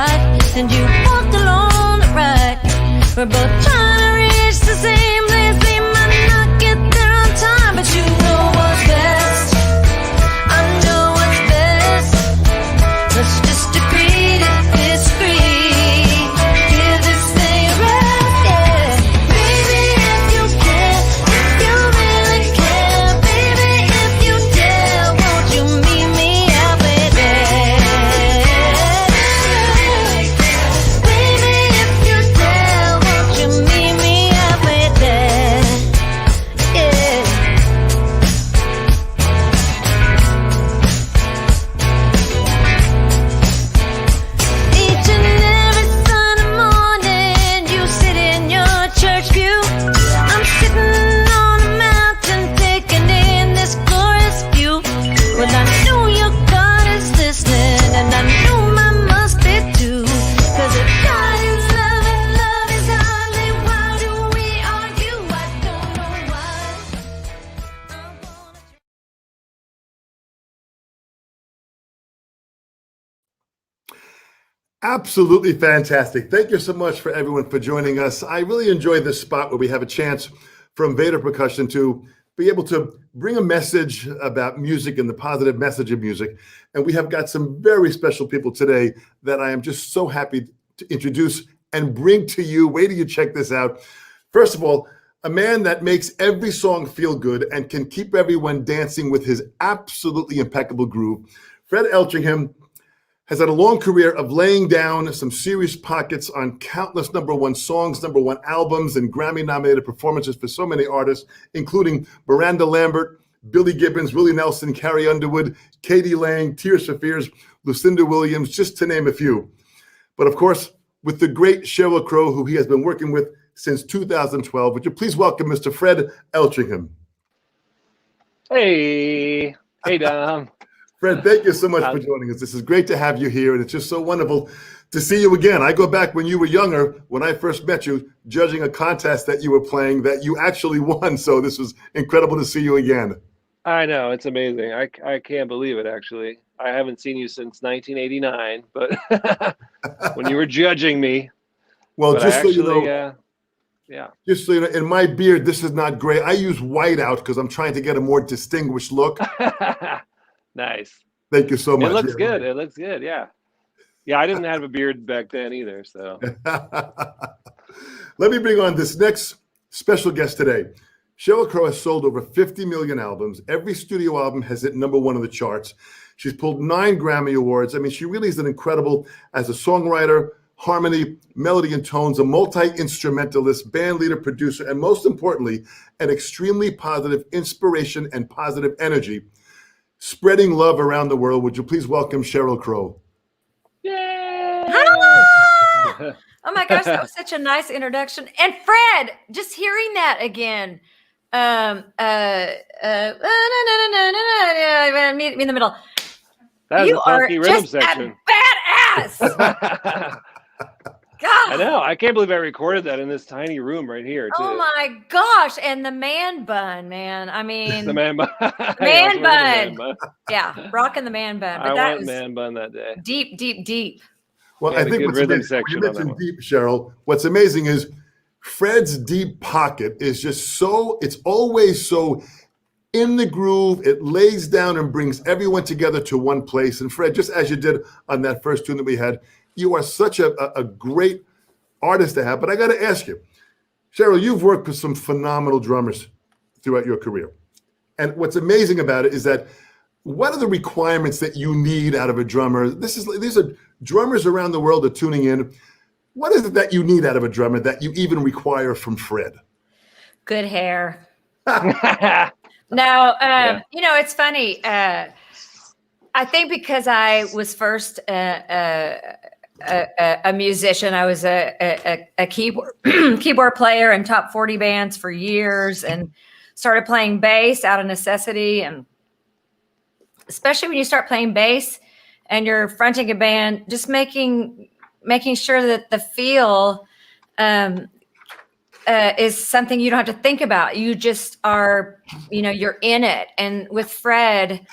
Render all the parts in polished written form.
right, and you walked along the right. We're both trying to reach the same place. We might not get there on time, but you know what's best. I know what's best. Let's just agree to disagree. Give this thing a rest, yeah. Baby, if you can, if you really care, baby, if you dare, won't you meet me halfway there? Baby, if you dare, won't you meet me halfway there? Yeah. Each and every Sunday morning, you sit in your church pew. I'm sitting on a mountain taking in this glorious view. Well, I know your God is listening, and I know mine must be too. 'Cause if God is love and love is only, why do we argue? I don't know why. Absolutely fantastic. Thank you so much for everyone for joining us. I really enjoy this spot where we have a chance from Vater Percussion to be able to bring a message about music and the positive message of music. And we have got some very special people today that I am just so happy to introduce and bring to you. Wait till you check this out. First of all, a man that makes every song feel good and can keep everyone dancing with his absolutely impeccable groove. Fred Eltringham has had a long career of laying down some serious pockets on countless #1 songs, #1 albums, and Grammy-nominated performances for so many artists, including Miranda Lambert, Billy Gibbons, Willie Nelson, Carrie Underwood, Katie Lang, Tears for Fears, Lucinda Williams, just to name a few. But of course, with the great Sheryl Crow, who he has been working with since 2012, would you please welcome Mr. Fred Eltringham? Hey, Dom. Fred, thank you so much for joining us. This is great to have you here, and it's just so wonderful to see you again. I go back when you were younger, when I first met you, judging a contest that you were playing that you actually won. So this was incredible to see you again. I know, it's amazing. I can't believe it, actually. I haven't seen you since 1989, but when you were judging me. Well, but just actually, so you know, yeah. just so you know, in my beard, this is not gray. I use white out because I'm trying to get a more distinguished look. Nice. Thank you so much. It looks good. It looks good. Yeah. Yeah, I didn't have a beard back then either. So let me bring on this next special guest today. Sheryl Crow has sold over 50 million albums. Every studio album has hit #1 on the charts. She's pulled 9 Grammy Awards. I mean, she really is an incredible as a songwriter, harmony, melody, and tones, a multi-instrumentalist, band leader, producer, and most importantly, an extremely positive inspiration and positive energy, spreading love around the world. Would you please welcome Sheryl Crow? yay! Oh my gosh, that was such a nice introduction. And Fred, just hearing that again. Meet me in the middle. That You was a are funky rhythm just section. a badass. God. I know. I can't believe I recorded that in this tiny room right here, too. Oh my gosh. And the man bun, man. I mean, The man bun. man bun. Yeah, rocking the man bun. But I that went was man bun that day. deep, deep, deep. Well, Yeah, I the think good what's rhythm amazing, section you on that mentioned one. deep, Sheryl. What's amazing is Fred's deep pocket is just so, it's always so in the groove. It lays down and brings everyone together to one place. And Fred, just as you did on that first tune that we had, you are such a great artist to have. But I got to ask you, Sheryl, you've worked with some phenomenal drummers throughout your career. And what's amazing about it is that what are the requirements that you need out of a drummer? These are drummers around the world are tuning in. What is it that you need out of a drummer that you even require from Fred? Good hair. No, you know, it's funny. I think because I was first a musician, I was a keyboard player in top 40 bands for years, and started playing bass out of necessity. And especially when you start playing bass and you're fronting a band, just making sure that the feel is something you don't have to think about. You just are, you're in it. And with Fred,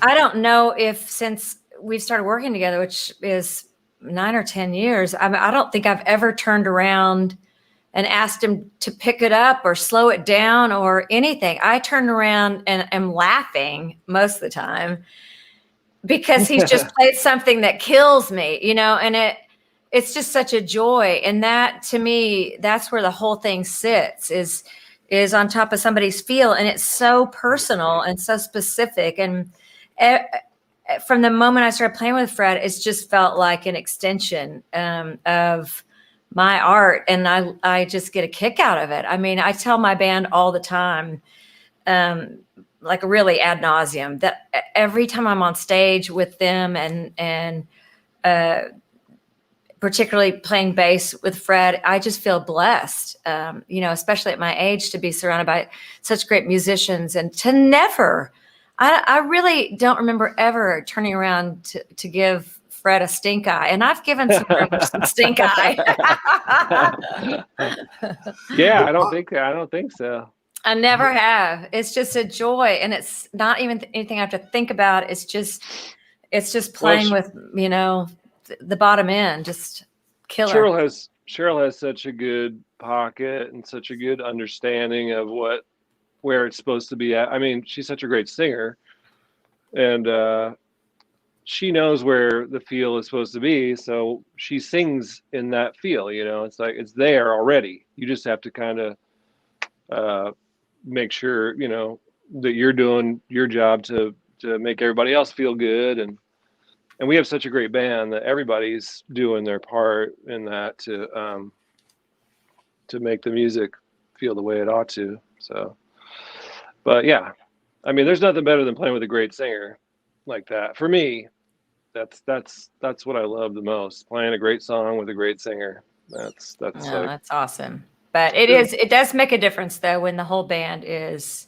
I don't know if since we've started working together, which is 9 or 10 years, I don't think I've ever turned around and asked him to pick it up or slow it down or anything. I turn around and am laughing most of the time because he's just played something that kills me, and it's just such a joy. And that, to me, that's where the whole thing sits, is on top of somebody's feel. And it's so personal and so specific. And from the moment I started playing with Fred, it's just felt like an extension of my art. And I just get a kick out of it. I mean, I tell my band all the time, like really ad nauseum, that every time I'm on stage with them and particularly playing bass with Fred, I just feel blessed, especially at my age, to be surrounded by such great musicians and to never, I really don't remember ever turning around to give Fred a stink eye. And I've given some drummers some stink eye. Yeah, I don't think so. I never have. It's just a joy. And it's not even anything I have to think about. It's just playing with, the bottom end, just killer. Sheryl has such a good pocket and such a good understanding of where it's supposed to be at. I mean, she's such a great singer, and she knows where the feel is supposed to be, so she sings in that feel. It's like it's there already. You just have to kind of make sure that you're doing your job to make everybody else feel good. And we have such a great band that everybody's doing their part in that to make the music feel the way it ought to. So, but yeah, I mean, there's nothing better than playing with a great singer like that. For me, that's what I love the most. Playing a great song with a great singer. That's awesome. But it does make a difference though when the whole band is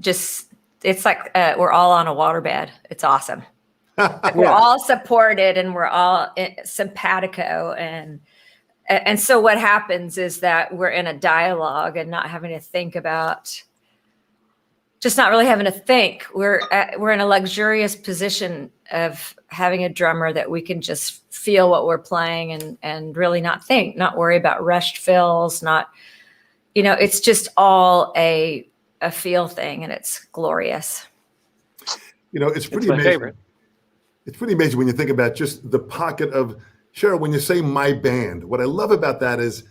just. It's like we're all on a waterbed. It's awesome. We're all supported and we're all simpatico. And so what happens is that we're in a dialogue and not having to think about, just not really having to think. We're in a luxurious position of having a drummer that we can just feel what we're playing and really not think, not worry about rushed fills, it's just all a feel thing, and it's glorious. It's pretty amazing. Favorite. It's pretty amazing when you think about just the pocket of Sheryl. When you say my band, what I love about that is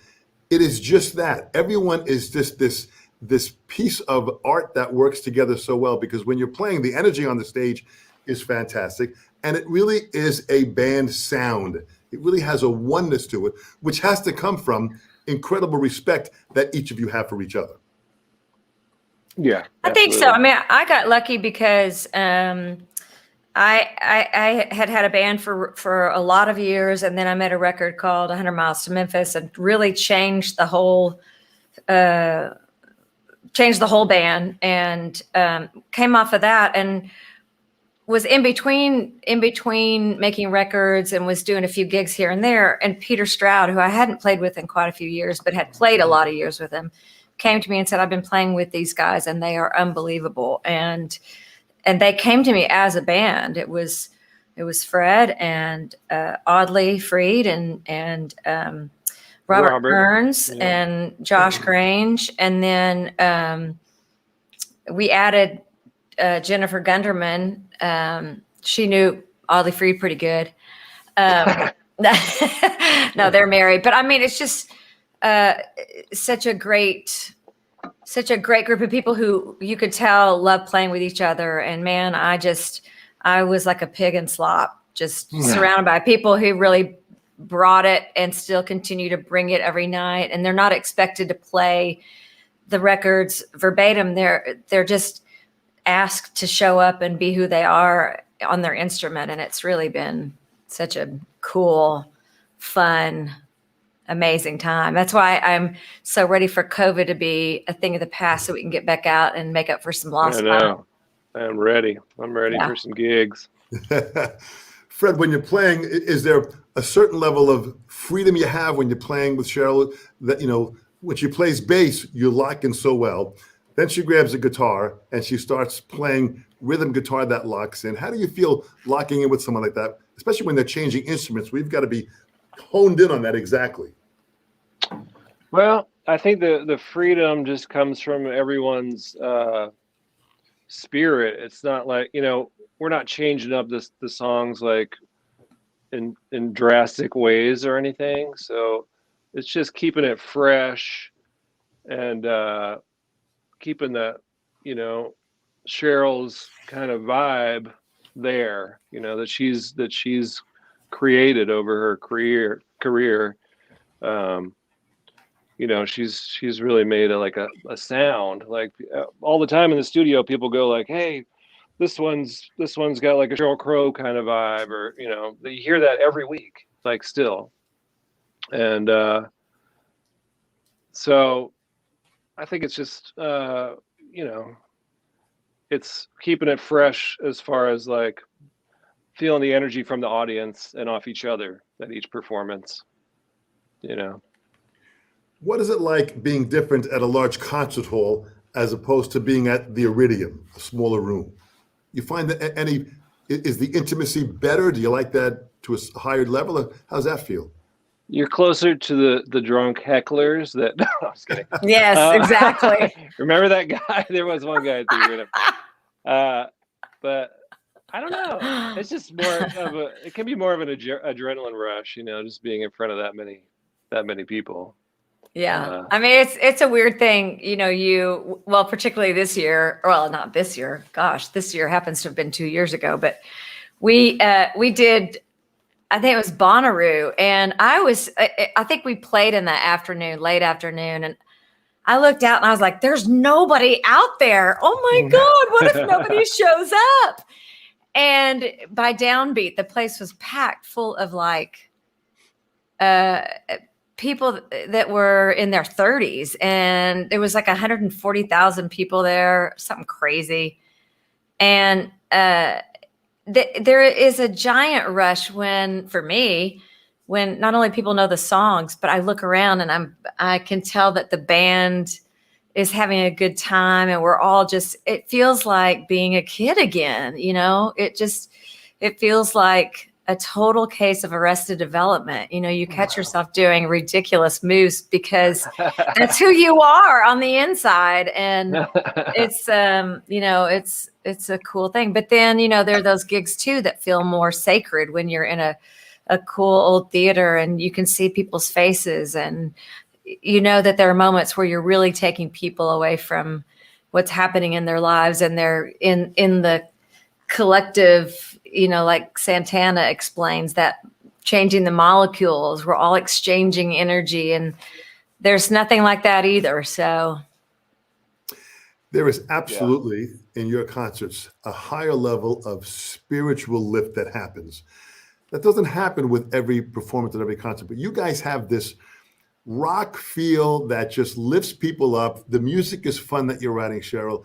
it is just that everyone is just this piece of art that works together so well, because when you're playing, the energy on the stage is fantastic, and it really is a band sound. It really has a oneness to it, which has to come from incredible respect that each of you have for each other. Yeah, I think so. I mean, I got lucky because I had a band for a lot of years, and then I made a record called 100 Miles to Memphis, and really changed the whole band, and came off of that, and was in between making records, and was doing a few gigs here and there. And Peter Stroud, who I hadn't played with in quite a few years, but had played a lot of years with him, came to me and said, I've been playing with these guys and they are unbelievable. And they came to me as a band. It was Fred and Audley Freed and Robert Burns and Josh Grange. And then we added Jennifer Gunderman. She knew Audley Freed pretty good. No, they're married. But I mean, it's just such a great group of people who you could tell love playing with each other. And man, I was like a pig in slop, just surrounded by people who really brought it and still continue to bring it every night. And they're not expected to play the records verbatim. They're just asked to show up and be who they are on their instrument. And it's really been such a cool, fun, amazing time. That's why I'm so ready for COVID to be a thing of the past, so we can get back out and make up for some lost time. I'm ready. I'm ready for some gigs. Fred, when you're playing, is there a certain level of freedom you have when you're playing with Sheryl that, when she plays bass, you lock in so well. Then she grabs a guitar and she starts playing rhythm guitar that locks in. How do you feel locking in with someone like that especially when they're changing instruments. We've got to be honed in on that exactly. Well, I think the freedom just comes from everyone's spirit. It's not like, we're not changing up the songs like in drastic ways or anything. So it's just keeping it fresh and keeping the, Sheryl's kind of vibe there, that she's created over her career. She's really made a sound. Like all the time in the studio, people go like, "Hey, this one's got like a Sheryl Crow kind of vibe," or you hear that every week, like still. And so I think it's just it's keeping it fresh as far as like feeling the energy from the audience and off each other at each performance. What is it like being different at a large concert hall as opposed to being at the Iridium, a smaller room? You find that is the intimacy better? Do you like that to a higher level? Or how's that feel? You're closer to the drunk hecklers that. No, I was kidding. Yes, exactly. Remember that guy? There was one guy at the Iridium. But I don't know. It's just it can be more of an adrenaline rush, just being in front of that many people. Yeah. I mean, it's a weird thing, particularly this year, well, not this year. Gosh, this year happens to have been 2 years ago, but we did, I think it was Bonnaroo, and I think we played in the afternoon, late afternoon, and I looked out and I was like, there's nobody out there. Oh my God, what if nobody shows up? And by downbeat, the place was packed full of like people that were in their 30s, and there was like 140,000 people there, something crazy. And there is a giant rush for me, when not only people know the songs, but I look around and I can tell that the band is having a good time, and we're all it feels like being a kid again. It feels like a total case of Arrested Development. You catch yourself doing ridiculous moves because that's who you are on the inside. And it's, it's a cool thing. But then, there are those gigs too that feel more sacred when you're in a cool old theater and you can see people's faces, and that there are moments where you're really taking people away from what's happening in their lives, and they're in the collective, like Santana explains, that changing the molecules, we're all exchanging energy, and there's nothing like that either. So there is absolutely in your concerts a higher level of spiritual lift that happens. That doesn't happen with every performance at every concert, but you guys have this rock feel that just lifts people up. The music is fun that you're writing, Sheryl,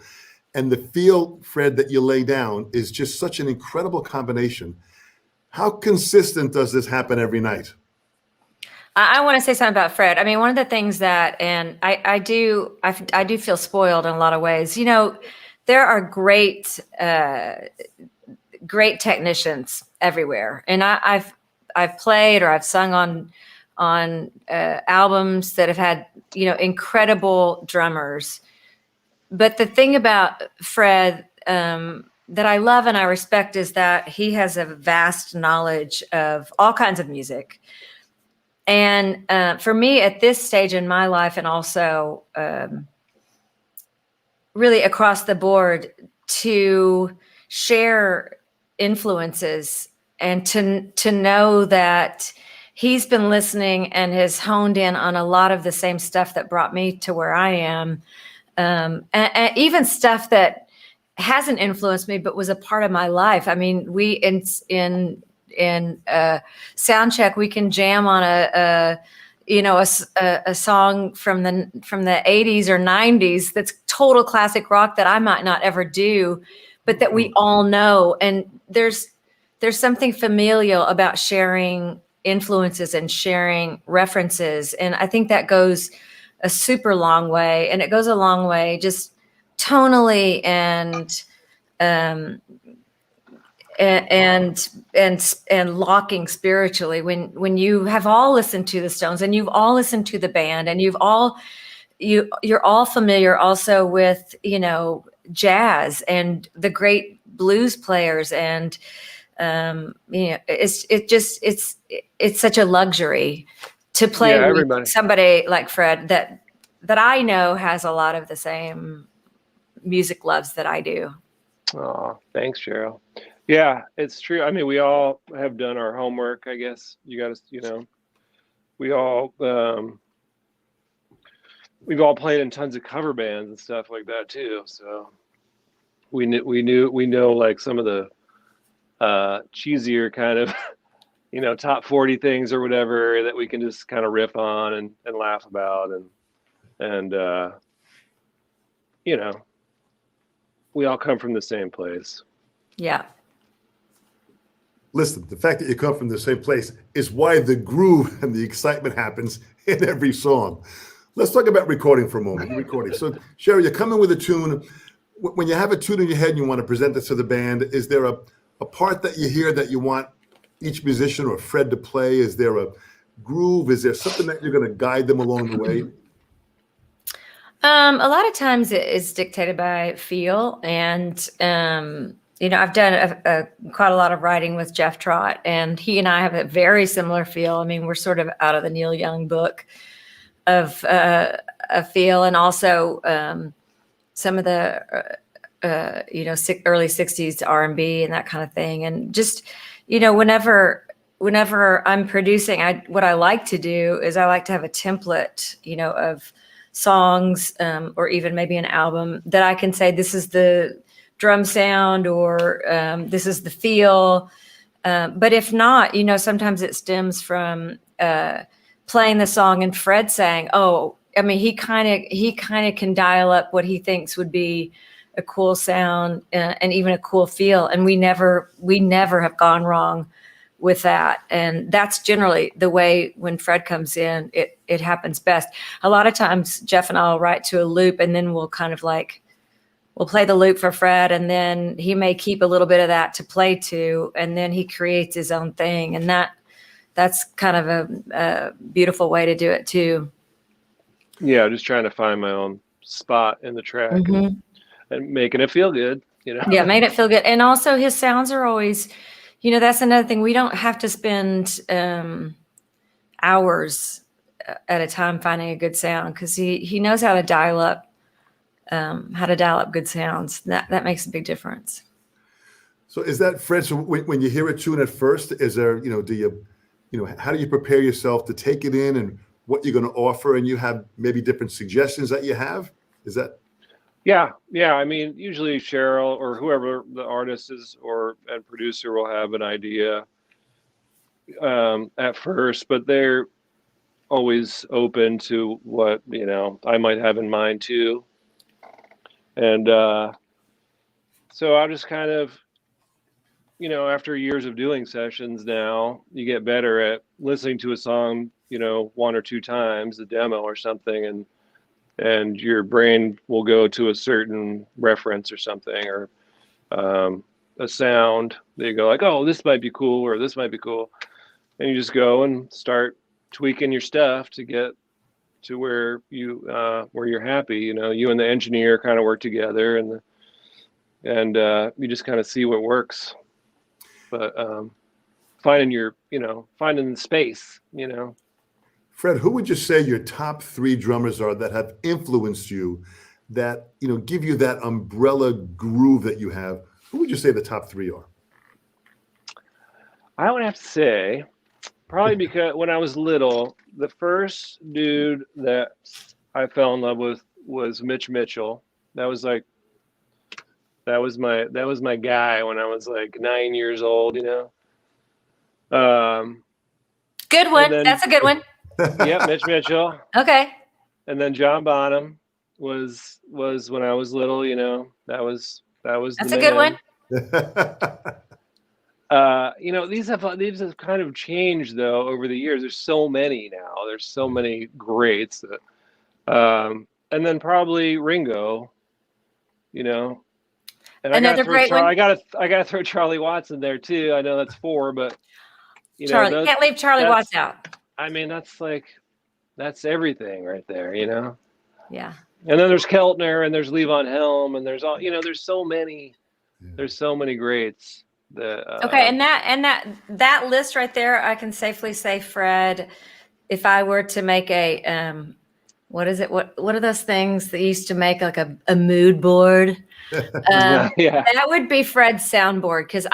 and the feel, Fred, that you lay down is just such an incredible combination. How consistent does this happen every night? I want to say something about Fred. I mean, one of the things that, and I do feel spoiled in a lot of ways. There are great technicians everywhere, and I've played or I've sung on albums that have had incredible drummers. But the thing about Fred that I love and I respect is that he has a vast knowledge of all kinds of music. And for me at this stage in my life, and also really across the board, to share influences and to know that he's been listening and has honed in on a lot of the same stuff that brought me to where I am. And even stuff that hasn't influenced me, but was a part of my life. I mean, we in sound check, we can jam on a song from the 80s or 90s that's total classic rock that I might not ever do, but that we all know. And there's something familial about sharing influences and sharing references, and I think that goes a super long way, and it goes a long way just tonally and and locking spiritually when you have all listened to the Stones and you've all listened to the band and you're all familiar also with, jazz and the great blues players, and it's such a luxury to play with everybody. somebody like Fred that I know has a lot of the same music loves that I do. Oh, thanks, Sheryl. Yeah, it's true. I mean, we all have done our homework, I guess. You got to, we all, we've all played in tons of cover bands and stuff like that too. So we know like some of the cheesier kind of, top 40 things or whatever that we can just kind of riff on and laugh about. And we all come from the same place. Yeah. Listen, the fact that you come from the same place is why the groove and the excitement happens in every song. Let's talk about recording for a moment. Recording. So, Sheryl, you're coming with a tune. When you have a tune in your head and you want to present it to the band, is there a part that you hear that you want each musician or Fred to play? Is there a groove? Is there something that you're going to guide them along the way? A lot of times it is dictated by feel, and I've done quite a lot of writing with Jeff Trott, and he and I have a very similar feel. I mean, we're sort of out of the Neil Young book of a feel, and also some of the early '60s R&B and that kind of thing. And just whenever I'm producing, what I like to do is I like to have a template, of songs, or even maybe an album that I can say, this is the drum sound, or this is the feel. But if not, sometimes it stems from playing the song and Fred saying, oh, I mean, he kind of can dial up what he thinks would be a cool sound and even a cool feel. And we never have gone wrong with that. And that's generally the way when Fred comes in, it happens best. A lot of times Jeff and I will write to a loop, and then we'll kind of we'll play the loop for Fred, and then he may keep a little bit of that to play to, and then he creates his own thing. And that's kind of a beautiful way to do it too. Yeah, just trying to find my own spot in the track and making it feel good, Yeah, made it feel good. And also his sounds are always, that's another thing. We don't have to spend hours at a time finding a good sound, because he knows how to dial up good sounds. That makes a big difference. So is that, Fred, so when you hear a tune at first, is there, do you, how do you prepare yourself to take it in and what you're going to offer, and you have maybe different suggestions that you have? Is that? Yeah. I mean, usually Sheryl or whoever the artist is and producer will have an idea at first, but they're always open to what, I might have in mind too. And so I'll just kind of, after years of doing sessions now, you get better at listening to a song, one or two times, a demo or something, and your brain will go to a certain reference or something, or a sound that you go like, oh, this might be cool, or this might be cool. And you just go and start tweaking your stuff to get to where you're happy. You and the engineer kind of work together, and you just kind of see what works. But finding the space, Fred, who would you say your top 3 drummers are that have influenced you, that, give you that umbrella groove that you have? Who would you say the top 3 are? I would have to say, probably because when I was little, the first dude that I fell in love with was Mitch Mitchell. That was my guy when I was like 9 years old, Good one. That's a good one. Yeah, Mitch Mitchell. Okay. And then John Bonham was when I was little, that was That's a good one. These have kind of changed though over the years. There's so many now. There's so many greats that, and then probably Ringo, And Another great one. I gotta throw Charlie Watts in there too. I know that's 4, but Charlie, can't leave Charlie Watts out. I mean, that's everything right there, Yeah. And then there's Keltner, and there's Levon Helm, and there's all, there's so many, greats that. Okay, and that list right there, I can safely say, Fred, if I were to make a what is it? What are those things that used to make like a mood board? That would be Fred's soundboard, because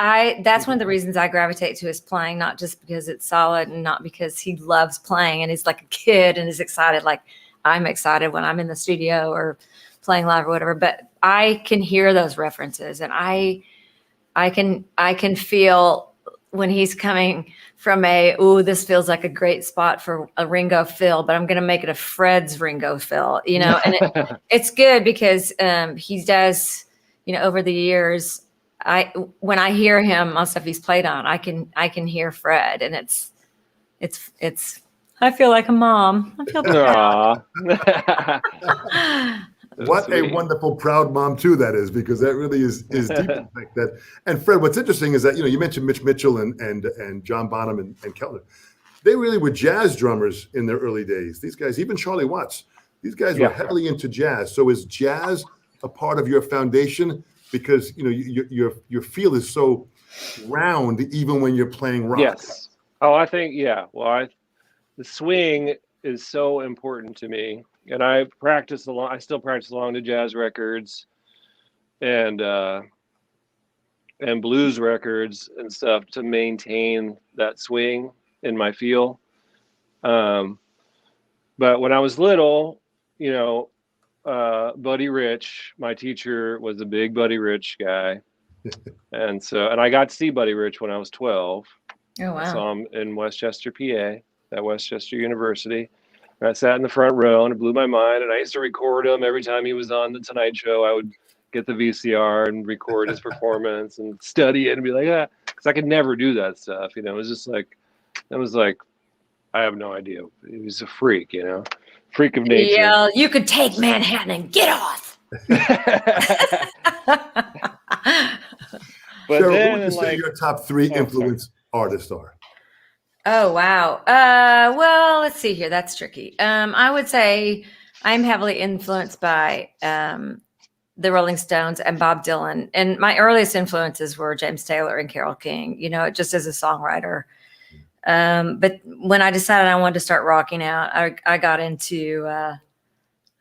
that's one of the reasons I gravitate to his playing, not just because it's solid and not because he loves playing and he's like a kid and is excited like I'm excited when I'm in the studio or playing live or whatever, but I can hear those references, and I can feel when he's coming from this feels like a great spot for a Ringo fill, but I'm going to make it a Fred's Ringo fill, and it's good because he does, over the years, when I hear him on stuff he's played on, I can hear Fred, and it's I feel like a mom. I feel proud. What sweet. A wonderful, proud mom too that is, because that really is deep like that. And Fred, what's interesting is that you mentioned Mitch Mitchell and John Bonham and Keltner. They really were jazz drummers in their early days. These guys, even Charlie Watts, these guys were heavily into jazz. So is jazz a part of your foundation? Because your feel is so round even when you're playing rock. Yes. Oh, I think Well, the swing is so important to me, and I still practice along to jazz records and blues records and stuff to maintain that swing in my feel. But when I was little, Buddy Rich, my teacher, was a big Buddy Rich guy. And I got to see Buddy Rich when I was 12. Oh, wow. I saw him in Westchester, PA, at Westchester University. And I sat in the front row, and it blew my mind. And I used to record him every time he was on The Tonight Show. I would get the VCR and record his performance and study it and be like, because I could never do that stuff. It was just like, I have no idea. He was a freak, freak of nature. Yeah, you could take Manhattan and get off. But Sheryl, then, what would you say your top 3 influence artists are? Oh, wow. Well, let's see here. That's tricky. I would say I'm heavily influenced by the Rolling Stones and Bob Dylan. And my earliest influences were James Taylor and Carole King, just as a songwriter. But when I decided I wanted to start rocking out, I got into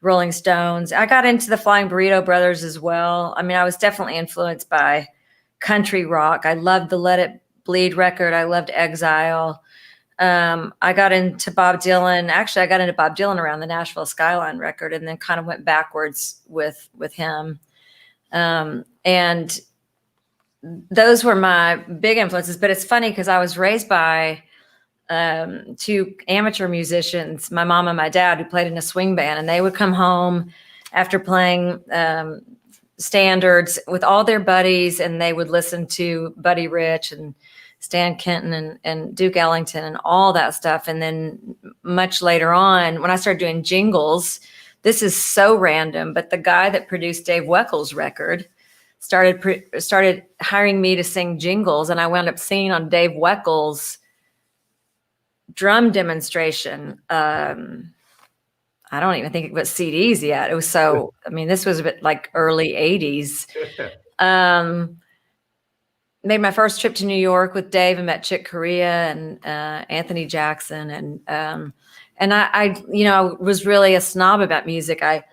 Rolling Stones. I got into the Flying Burrito Brothers as well. I mean, I was definitely influenced by country rock. I loved the Let It Bleed record. I loved Exile. I got into Bob Dylan. Actually, I got into Bob Dylan around the Nashville Skyline record, and then kind of went backwards with him. And those were my big influences. But it's funny because I was raised by 2 amateur musicians, my mom and my dad, who played in a swing band, and they would come home after playing standards with all their buddies, and they would listen to Buddy Rich and Stan Kenton and Duke Ellington and all that stuff. And then much later on, when I started doing jingles, this is so random, but the guy that produced Dave Weckls' record started hiring me to sing jingles, and I wound up singing on Dave Weckls' drum demonstration. I don't even think it was CDs yet. It was this was a bit like early 80s. Made my first trip to New York with Dave and met Chick Corea and Anthony Jackson. And I was really a snob about music. I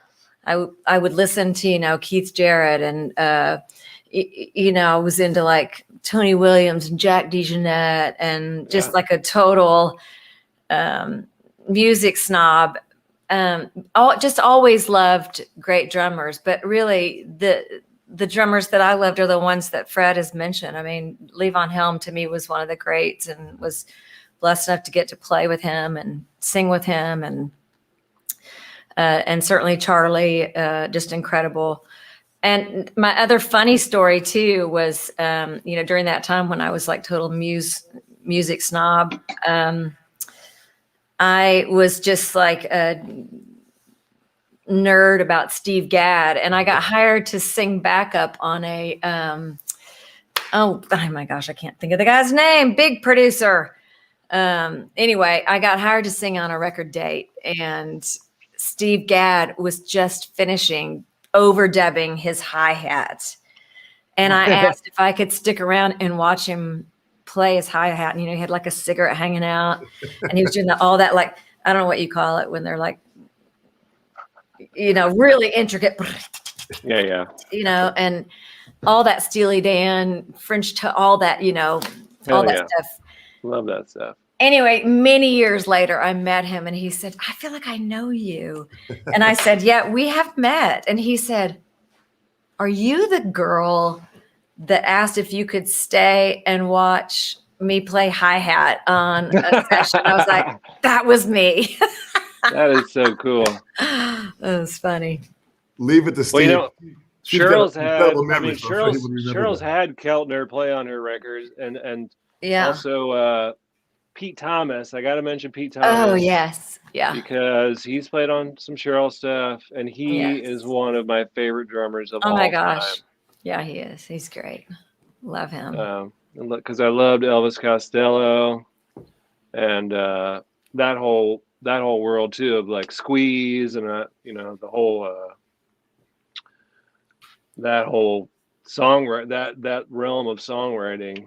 would listen to, Keith Jarrett and, I was into like Tony Williams and Jack DeJohnette and just like a total music snob. Just always loved great drummers, but really the drummers that I loved are the ones that Fred has mentioned. I mean, Levon Helm to me was one of the greats, and was blessed enough to get to play with him and sing with him, and certainly Charlie, just incredible. And my other funny story too was, during that time when I was like total music snob, I was just like nerd about Steve Gadd, and I got hired to sing backup on a oh my gosh, I can't think of the guy's name. Big producer. Anyway, I got hired to sing on a record date, and Steve Gadd was just finishing overdubbing his hi-hat. And I asked if I could stick around and watch him play his hi-hat. And, he had like a cigarette hanging out, and he was doing all that, like, I don't know what you call it when they're like, really intricate. Yeah. And all that Steely Dan, French, all that, all that stuff. Love that stuff. Anyway, many years later, I met him, and he said, I feel like I know you. And I said, yeah, we have met. And he said, are you the girl that asked if you could stay and watch me play hi-hat on a session? I was like, that was me. That is so cool. That was funny. Leave it to Steve. Well, Cheryl's had Cheryl's Keltner play on her records, and Yeah. also Pete Thomas. I got to mention Pete Thomas. Oh, yes. Yeah. Because he's played on some Cheryl stuff, and he is one of my favorite drummers of all time. Oh my gosh. Yeah, he is. He's great. Love him. Because I loved Elvis Costello, and that whole world too of like Squeeze and the whole that whole that realm of songwriting.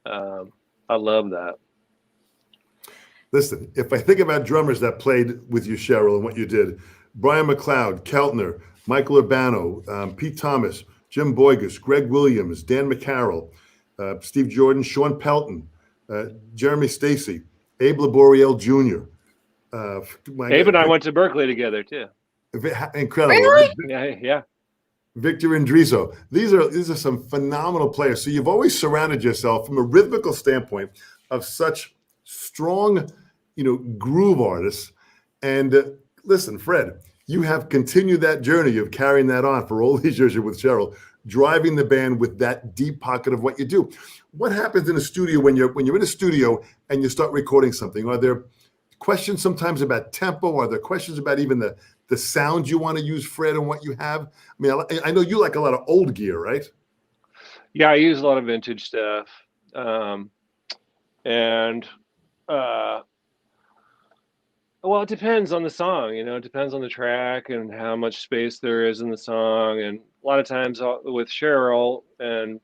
I love that. Listen, if I think about drummers that played with you, Sheryl, and what you did, Brian McLeod, Keltner, Michael Urbano, Pete Thomas, Jim Boygas, Greg Williams, Dan McCarroll, Steve Jordan, Sean Pelton, Jeremy Stacy, Abe Laboriel Jr. Abe and I went to Berkeley together too. Incredible. Really? Yeah. Victor Indrizo. These are some phenomenal players. So you've always surrounded yourself from a rhythmical standpoint of such strong, groove artists. And listen, Fred, you have continued that journey of carrying that on for all these years. You're with Sheryl, driving the band with that deep pocket of what you do. What happens in a studio when you're in a studio and you start recording something? Are there questions sometimes about tempo? Are there questions about even the sound you want to use, Fred, and what you have? I mean, I know you like a lot of old gear, right? Yeah, I use a lot of vintage stuff. Well, it depends on the song, it depends on the track and how much space there is in the song. And a lot of times with Sheryl and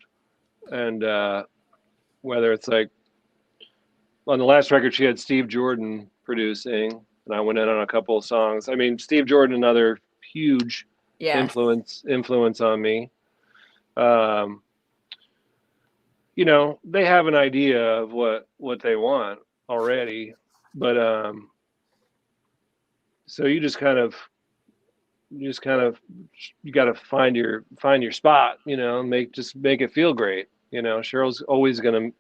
whether it's like on the last record, she had Steve Jordan producing, and I went in on a couple of songs. I mean, Steve Jordan, another huge influence on me. They have an idea of what they want already, but so you got to find your spot, make it feel great. Cheryl's always going to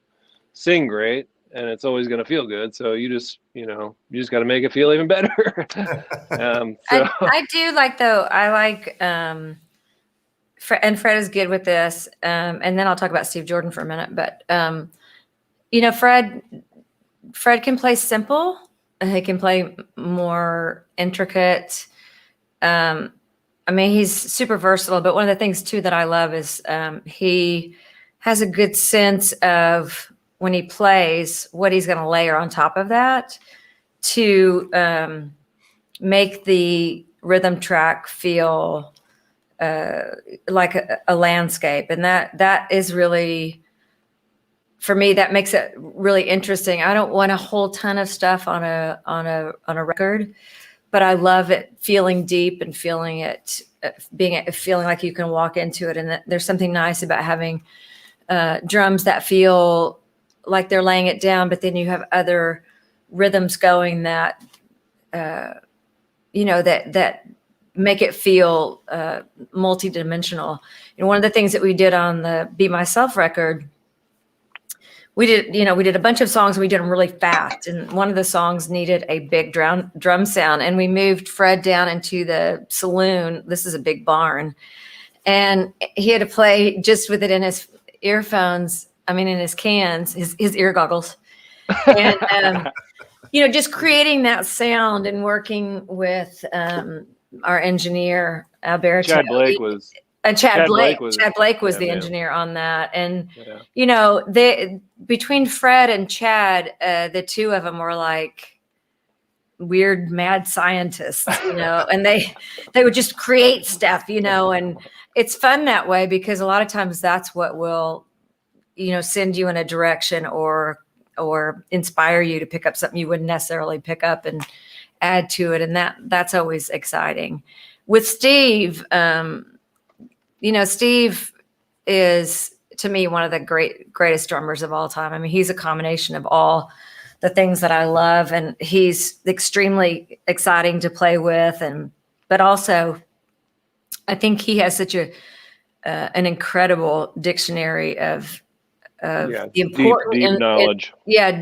sing great, and it's always going to feel good. So you just got to make it feel even better. I do like, though, I like, and Fred is good with this. And then I'll talk about Steve Jordan for a minute, but, Fred can play simple. He can play more intricate. He's super versatile, but one of the things too that I love is he has a good sense of when he plays what he's going to layer on top of that to make the rhythm track feel like a landscape. And that is really, for me, that makes it really interesting. I don't want a whole ton of stuff on a record, but I love it feeling deep and feeling it, feeling like you can walk into it. And there's something nice about having drums that feel like they're laying it down, but then you have other rhythms going that, that make it feel multidimensional. One of the things that we did on the Be Myself record, we did a bunch of songs and we did them really fast. And one of the songs needed a big drum sound. And we moved Fred down into the saloon. This is a big barn. And he had to play just with it in his earphones. In his cans, his ear goggles. And, just creating that sound and working with our engineer, Alberto. Chad Blake was. And Chad Blake was yeah, the man. engineer on that. And, Yeah. you know, between Fred and Chad, the two of them were like weird, mad scientists, you know, and they would just create stuff, you know, and it's fun that way because a lot of times that's what will, you know, send you in a direction or inspire you to pick up something you wouldn't necessarily pick up and add to it. And that's always exciting. With Steve, you know, Steve is, to me, one of the greatest drummers of all time. I mean, he's a combination of all the things that I love, and he's extremely exciting to play with. But also, I think he has such an incredible dictionary of the important deep knowledge.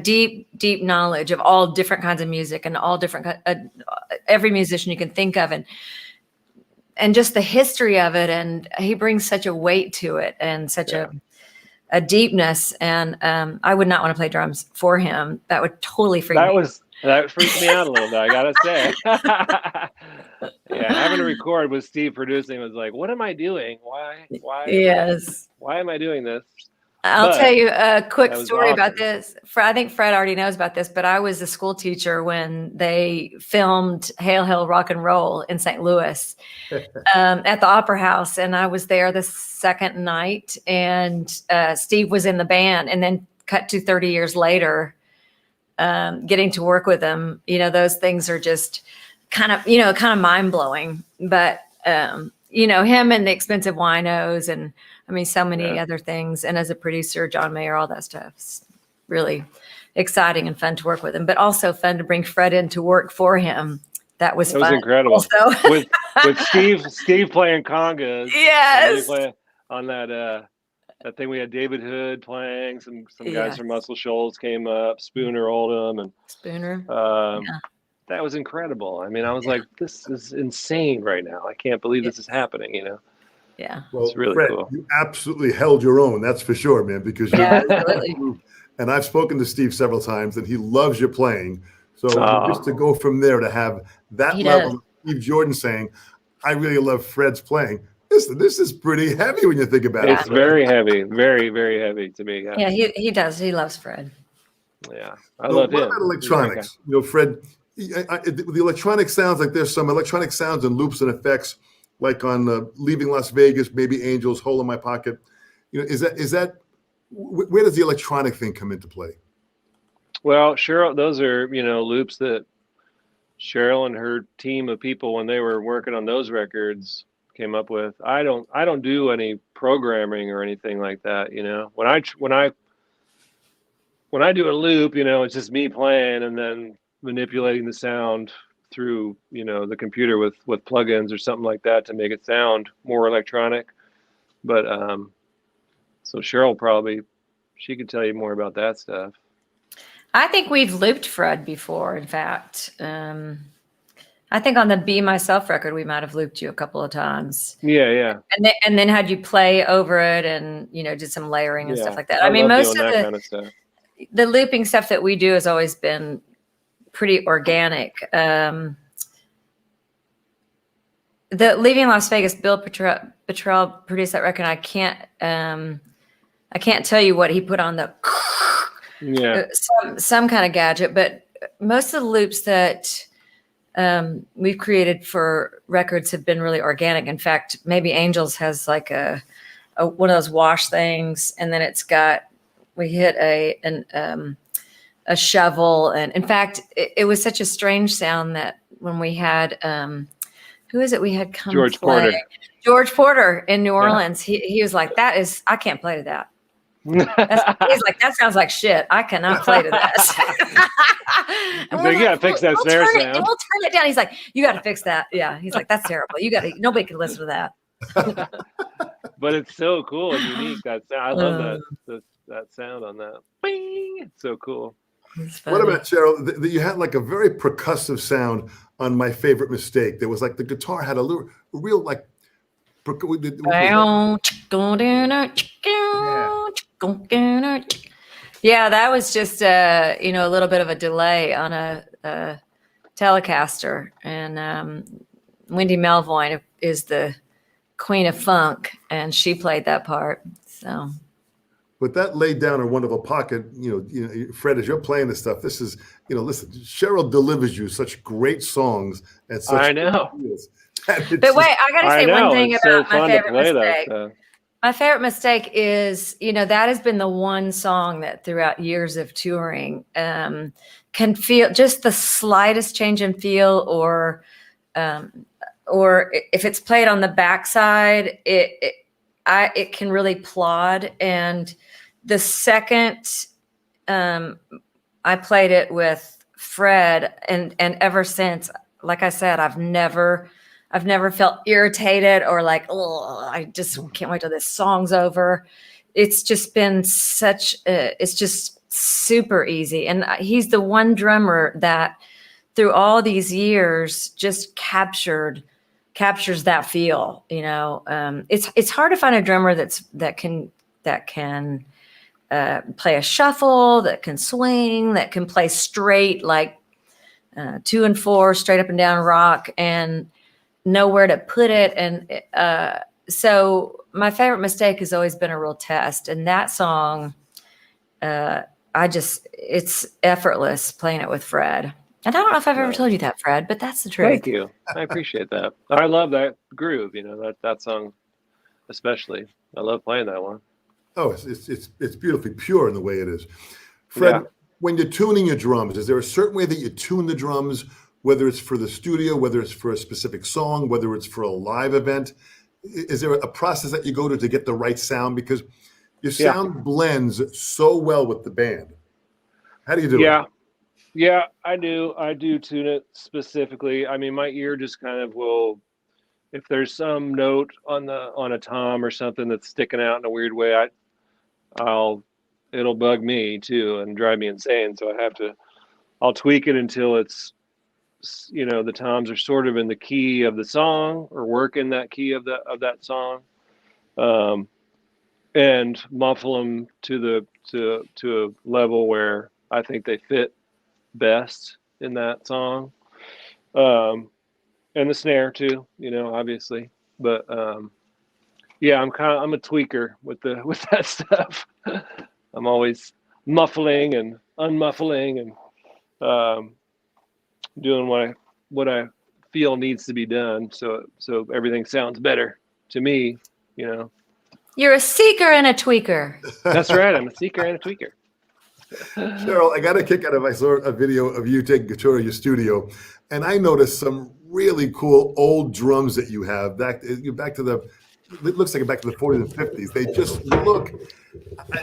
Deep knowledge of all different kinds of music and all different every musician you can think of, and just the history of it. And he brings such a weight to it and such a deepness. And I would not want to play drums for him. That would totally freak me. That freaked me out a little bit, I gotta say. Yeah, having to record with Steve producing was like, what am I doing? Why am I doing this? I'll tell you a quick that was story about awesome. this. I think Fred already knows about this, but I was a school teacher when they filmed Hail, Hail, Rock and Roll in St. Louis at the Opera House. And I was there the second night, and Steve was in the band. And then cut to 30 years later, getting to work with him, you know, those things are just kind of mind blowing. But, you know, him and the Expensive Winos, and I mean, so many other things. And as a producer, John Mayer, all that stuff is really exciting and fun to work with him, but also fun to bring Fred in to work for him. That was fun. Incredible. Also. with Steve playing congas. Yes. On that thing we had David Hood playing. Some guys from Muscle Shoals came up. Spooner Oldham and Spooner. That was incredible. I mean, I was like, this is insane right now. I can't believe this is happening. You know. Yeah. Well, it's really Fred, cool. You absolutely held your own. That's for sure, man. Because absolutely. And I've spoken to Steve several times, and he loves your playing. So just to go from there to have that level of Steve Jordan saying, I really love Fred's playing. This is pretty heavy when you think about it. It's very heavy, very, very heavy to me. Yeah, he does. He loves Fred. Yeah, I love him. What about electronics? You know, Fred, the electronic sounds, like there's some electronic sounds and loops and effects, like on Leaving Las Vegas, maybe Angels, Hole in My Pocket. You know, is that where does the electronic thing come into play? Well, Sheryl, those are, you know, loops that Sheryl and her team of people, when they were working on those records, came up with. I don't do any programming or anything like that. You know, when I do a loop, you know, it's just me playing and then manipulating the sound through, you know, the computer with plugins or something like that to make it sound more electronic. But so Sheryl she could tell you more about that stuff. I think we've looped Fred before. In fact, I think on the Be Myself record, we might have looped you a couple of times. Yeah. And then had you play over it, and, you know, did some layering and stuff like that. I mean, most of that kind of stuff. The looping stuff that we do has always been pretty organic. The Leaving Las Vegas, Bill Petrell produced that record. I can't tell you what he put on the some kind of gadget, but most of the loops that we've created for records have been really organic. In fact, maybe Angels has like a one of those wash things, and then we hit a shovel, and in fact, it was such a strange sound that when we had who is it we had come George play? Porter. George Porter in New Orleans. He was like, I can't play to that. He's like, that sounds like shit. I cannot play to that. And you gotta fix that snare sound. We'll turn it down. He's like, you got to fix that. Yeah. He's like, that's terrible. Nobody can listen to that. But it's so cool and unique. That sound. I love that sound on that. Bing! It's so cool. What about Sheryl? You had like a very percussive sound on My Favorite Mistake. There was like the guitar had a real like. Yeah, that was just a little bit of a delay on a Telecaster, and Wendy Melvoin is the queen of funk, and she played that part. So. But that laid down a wonderful pocket, Fred, as you're playing this stuff, this is, listen, Sheryl delivers you such great songs and such. I know. But wait, I got to say one thing about my favorite mistake. My favorite mistake is, that has been the one song that throughout years of touring can feel just the slightest change in feel, or if it's played on the backside, it can really plod. And the second I played it with Fred, and ever since, like I said, I've never felt irritated or like, oh, I just can't wait till this song's over. It's just been it's just super easy. And he's the one drummer that through all these years just captures that feel, it's hard to find a drummer that can play a shuffle, that can swing, that can play straight, like 2 and 4 straight up and down rock, and know where to put it. And so my favorite mistake has always been a real test. And that song, it's effortless playing it with Fred. And I don't know if I've ever told you that, Fred, but that's the truth. Thank you. I appreciate that. I love that groove, that song especially. I love playing that one. Oh, it's beautifully pure in the way it is. Fred, when you're tuning your drums, is there a certain way that you tune the drums, whether it's for the studio, whether it's for a specific song, whether it's for a live event? Is there a process that you go to get the right sound? Because your sound blends so well with the band. How do you do it? Yeah, I do. I do tune it specifically. I mean, my ear just kind of will, if there's some note on a tom or something that's sticking out in a weird way, it'll bug me too and drive me insane. So I'll tweak it until it's, the toms are sort of in the key of the song, or work in that key of that song, and muffle them to a level where I think they fit best in that song, and the snare too, obviously. But I'm a tweaker with that stuff. I'm always muffling and unmuffling and doing what I feel needs to be done, so everything sounds better to me. You're a seeker and a tweaker. That's right. I'm a seeker and a tweaker. Sheryl, I got a kick out of, I saw a video of you taking a tour of your studio, and I noticed some really cool old drums that you have back to the, it looks like back to the 40s and 50s. They just look.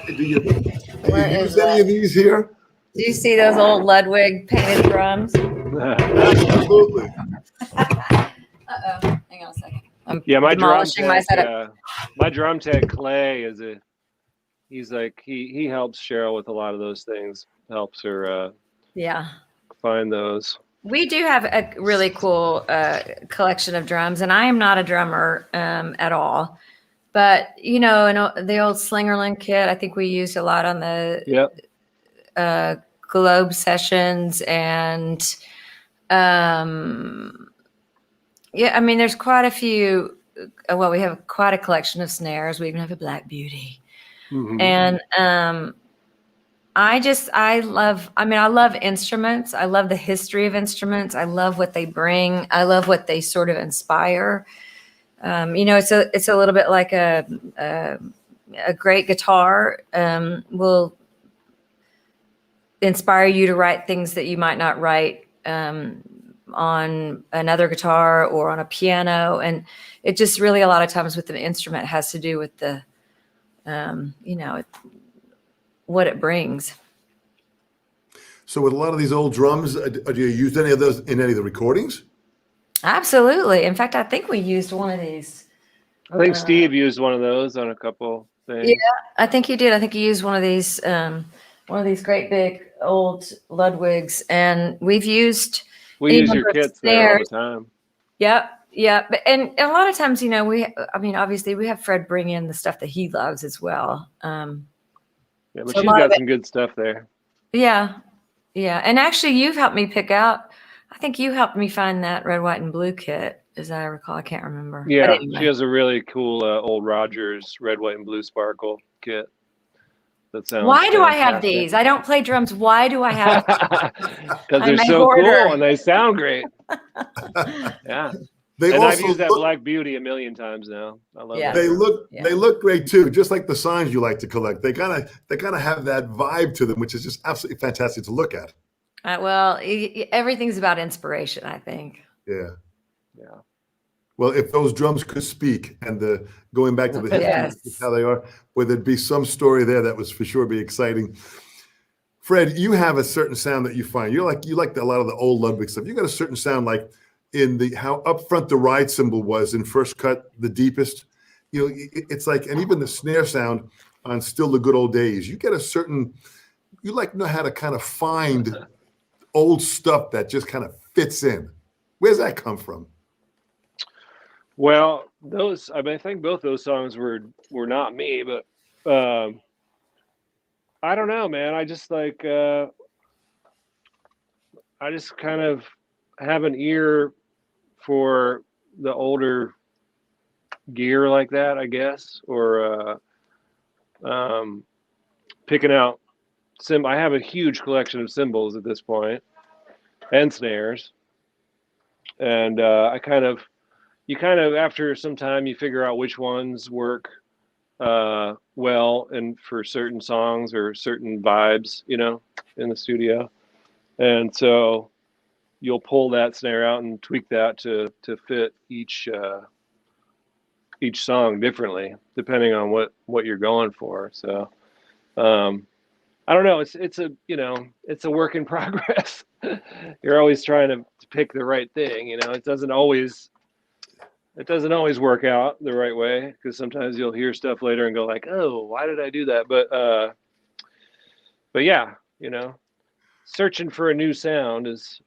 Do you use any of these here? Do you see those old Ludwig painted drums? Absolutely. Uh-oh. Hang on a second. My drum demolishing my setup. My drum tech Clay he's like, he helps Sheryl with a lot of those things, helps her find those. We do have a really cool collection of drums, and I am not a drummer at all. But, in the old Slingerland kit, I think we used a lot on the Globe sessions. And, there's quite a few. Well, we have quite a collection of snares. We even have a Black Beauty. Mm-hmm. And I love instruments. I love the history of instruments. I love what they bring. I love what they sort of inspire. It's a little bit like a great guitar will inspire you to write things that you might not write on another guitar or on a piano. And it just really, a lot of times with the instrument, has to do with the what it brings. So with a lot of these old drums, do you use any of those in any of the recordings? Absolutely. In fact, I think we used one of these. I think Steve used one of those on a couple things. Yeah, I think he did. I think he used one of these great big old Ludwigs, and we use your kits there all the time. Yep. Yeah, and a lot of times, obviously we have Fred bring in the stuff that he loves as well. But she's got some good stuff there. Yeah, and actually, you've helped me pick out. I think you helped me find that red, white, and blue kit. as I recall. I can't remember. But Yeah, anyway. she has a really cool old Rogers red, white, and blue sparkle kit. That sounds Why do I have fantastic. these? I don't play drums. Why do I have? Because I'm they're a so hoarder. cool and they sound great. Yeah. They And I've also used that look, Black Beauty a million times now. I love Yeah. that. they drum. look Yeah. they look great too, just like the signs you like to collect. They kind of have that vibe to them, which is just absolutely fantastic to look at. Well, everything's about inspiration, I think. Yeah. Yeah. Well, if those drums could speak, and going back to the history Yes. of how they are, where there'd be some story there that was for sure be exciting. Fred, you have a certain sound that you find. You like a lot of the old Ludwig stuff. You got a certain sound, like in how up front the ride cymbal was in First Cut, the deepest. You know, it's like, and even the snare sound on Still the Good Old Days. You get a certain, you know how to kind of find old stuff that just kind of fits in. Where's that come from? Well, I think both those songs were not me, but I don't know, man. I just like I just kind of have an ear for the older gear like that, I guess, or picking out I have a huge collection of cymbals at this point and snares, and you kind of after some time you figure out which ones work well and for certain songs or certain vibes, in the studio. And so you'll pull that snare out and tweak that to fit each song differently, depending on what you're going for. So I don't know. It's a work in progress. You're always trying to pick the right thing. It doesn't always work out the right way, because sometimes you'll hear stuff later and go like, oh, why did I do that? But yeah, searching for a new sound is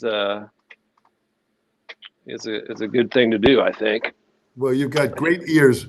a good thing to do, I think. Well, you've got great ears.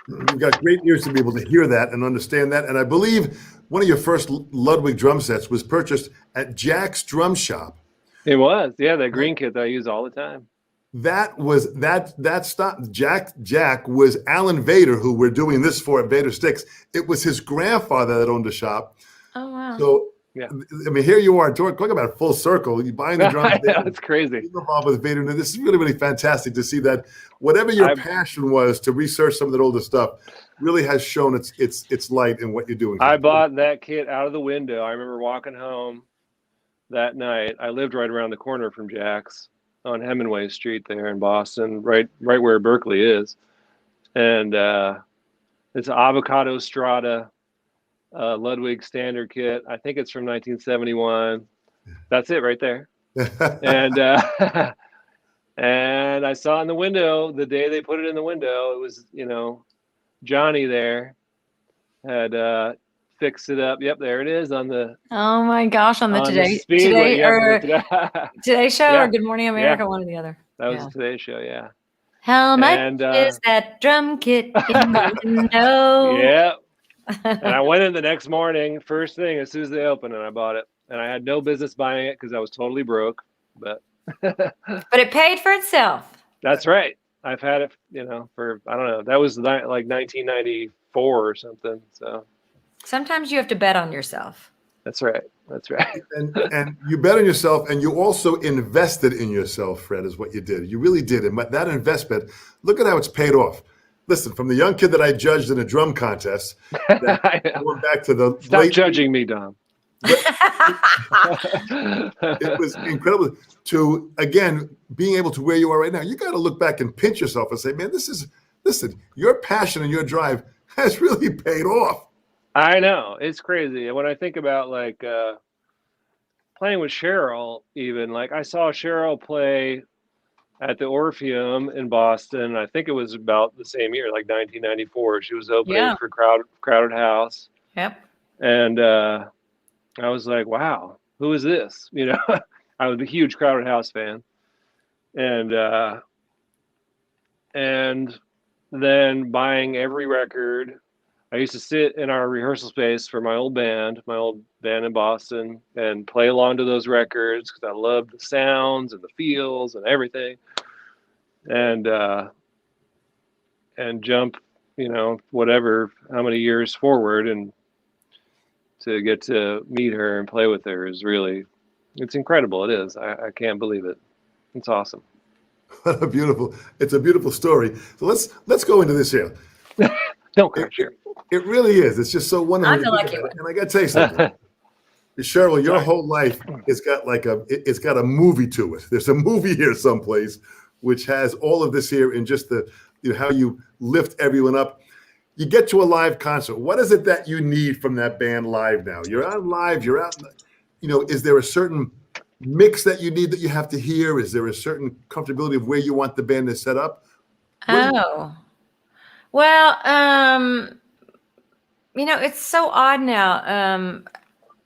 You've got great ears to be able to hear that and understand that. And I believe one of your first Ludwig drum sets was purchased at Jack's Drum Shop. It was, yeah, that green kit that I use all the time. That was that stop. Jack was Alan Vater, who we're doing this for at Vater Sticks. It was his grandfather that owned the shop. Oh wow! So yeah, I mean, here you are, talking about a full circle. You buying the drums. It's crazy. You're involved with Vater. This is really, really fantastic to see that whatever your passion was to research some of that older stuff really has shown its light in what you're doing. I bought that kit out of the window. I remember walking home that night. I lived right around the corner from Jack's on Hemingway Street there in Boston, right where Berkeley is. And it's an Avocado Strata Ludwig standard kit. I think it's from 1971. That's it right there. And and I saw in the window the day they put it in the window. It was, Johnny there had fixed it up. Yep, there it is on the. Oh my gosh! On the Today Show Yeah. or Good Morning America, Yeah. one or the other. That was the Today Show, yeah. How much And, is that drum kit in the window? Yeah. And I went in the next morning, first thing, as soon as they opened, and I bought it. And I had no business buying it because I was totally broke. But it paid for itself. That's right. I've had it, for, I don't know. That was like 1994 or something. So sometimes you have to bet on yourself. That's right. That's right. And you bet on yourself, and you also invested in yourself, Fred, is what you did. You really did. And that investment, look at how it's paid off. Listen, from the young kid that I judged in a drum contest, going back to the Stop judging me, Dom. It was incredible to, again, being able to where you are right now. You got to look back and pinch yourself and say, man, listen, your passion and your drive has really paid off. I know. It's crazy. When I think about like playing with Sheryl, even like I saw Sheryl play at the Orpheum in Boston. I think it was about the same year, like 1994. She was opening for Crowded House. Yep. And I was like, wow, who is this? I was a huge Crowded House fan. And then buying every record, I used to sit in our rehearsal space for my old band in Boston, and play along to those records because I loved the sounds and the feels and everything. And jump, whatever, how many years forward, and to get to meet her and play with her is really, it's incredible. It is. I can't believe it. It's awesome. It's a beautiful story. So let's go into this here. Don't crash here. It really is. It's just so wonderful. I'm the lucky one. And I got to tell you something. Sheryl, your whole life it's got a movie to it. There's a movie here someplace which has all of this here in just the how you lift everyone up. You get to a live concert. What is it that you need from that band live now? You're out live. You're out. Is there a certain mix that you need that you have to hear? Is there a certain comfortability of where you want the band to set up? Oh, well, it's so odd now.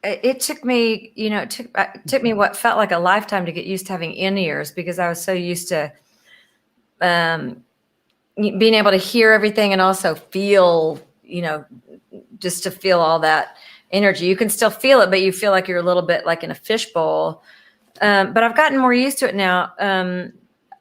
It took me, it took me what felt like a lifetime to get used to having in-ears, because I was so used to being able to hear everything and also feel, just to feel all that energy. You can still feel it, but you feel like you're a little bit like in a fishbowl. But I've gotten more used to it now.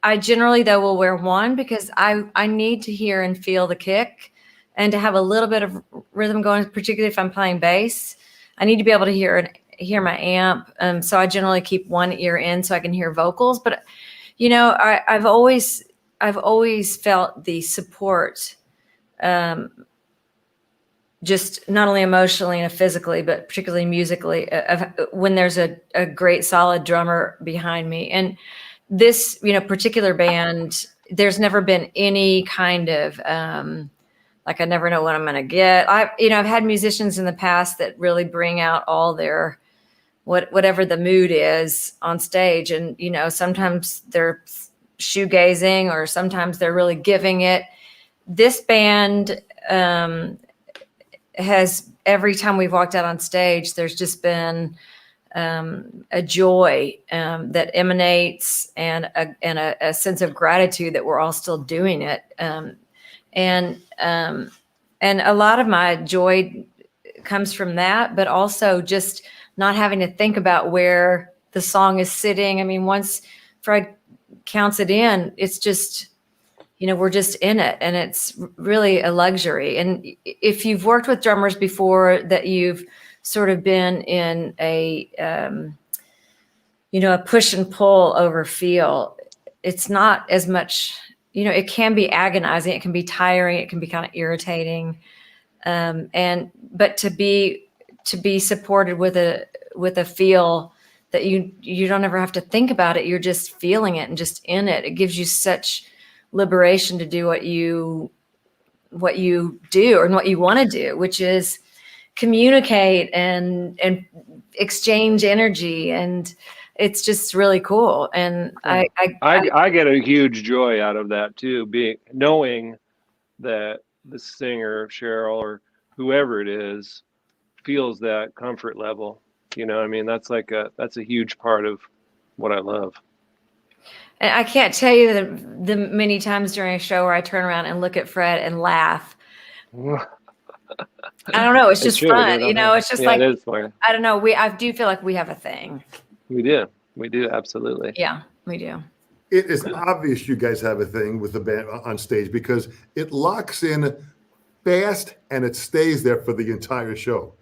I generally, though, will wear one because I need to hear and feel the kick and to have a little bit of rhythm going, particularly if I'm playing bass. I need to be able to hear my amp. So I generally keep one ear in so I can hear vocals. But, I've always felt the support, just not only emotionally and physically, but particularly musically, when there's a great solid drummer behind me. And this, particular band, there's never been any kind of, like, I never know what I'm going to get. I've had musicians in the past that really bring out all their, whatever the mood is on stage. And, sometimes they're shoegazing or sometimes they're really giving it. This band, has, every time we've walked out on stage, there's just been a joy that emanates and a sense of gratitude that we're all still doing it. And a lot of my joy comes from that, but also just not having to think about where the song is sitting. I mean, once Fred counts it in, it's just, we're just in it, and it's really a luxury. And if you've worked with drummers before, that you've sort of been in a push and pull over feel, it's not as much, it can be agonizing, it can be tiring, it can be kind of irritating. But to be supported with a feel that you don't ever have to think about it, you're just feeling it and just in it. It gives you such liberation to do what you do and what you want to do, which is communicate and exchange energy, and it's just really cool. And I get a huge joy out of that too, knowing that the singer, Sheryl, or whoever it is, feels that comfort level. That's that's a huge part of what I love. And I can't tell you the many times during a show where I turn around and look at Fred and laugh. I don't know. It's just fun. It's just like, it is fun. I don't know. I do feel like we have a thing. We do. Absolutely. Yeah, we do. It is obvious you guys have a thing with the band on stage because it locks in fast and it stays there for the entire show.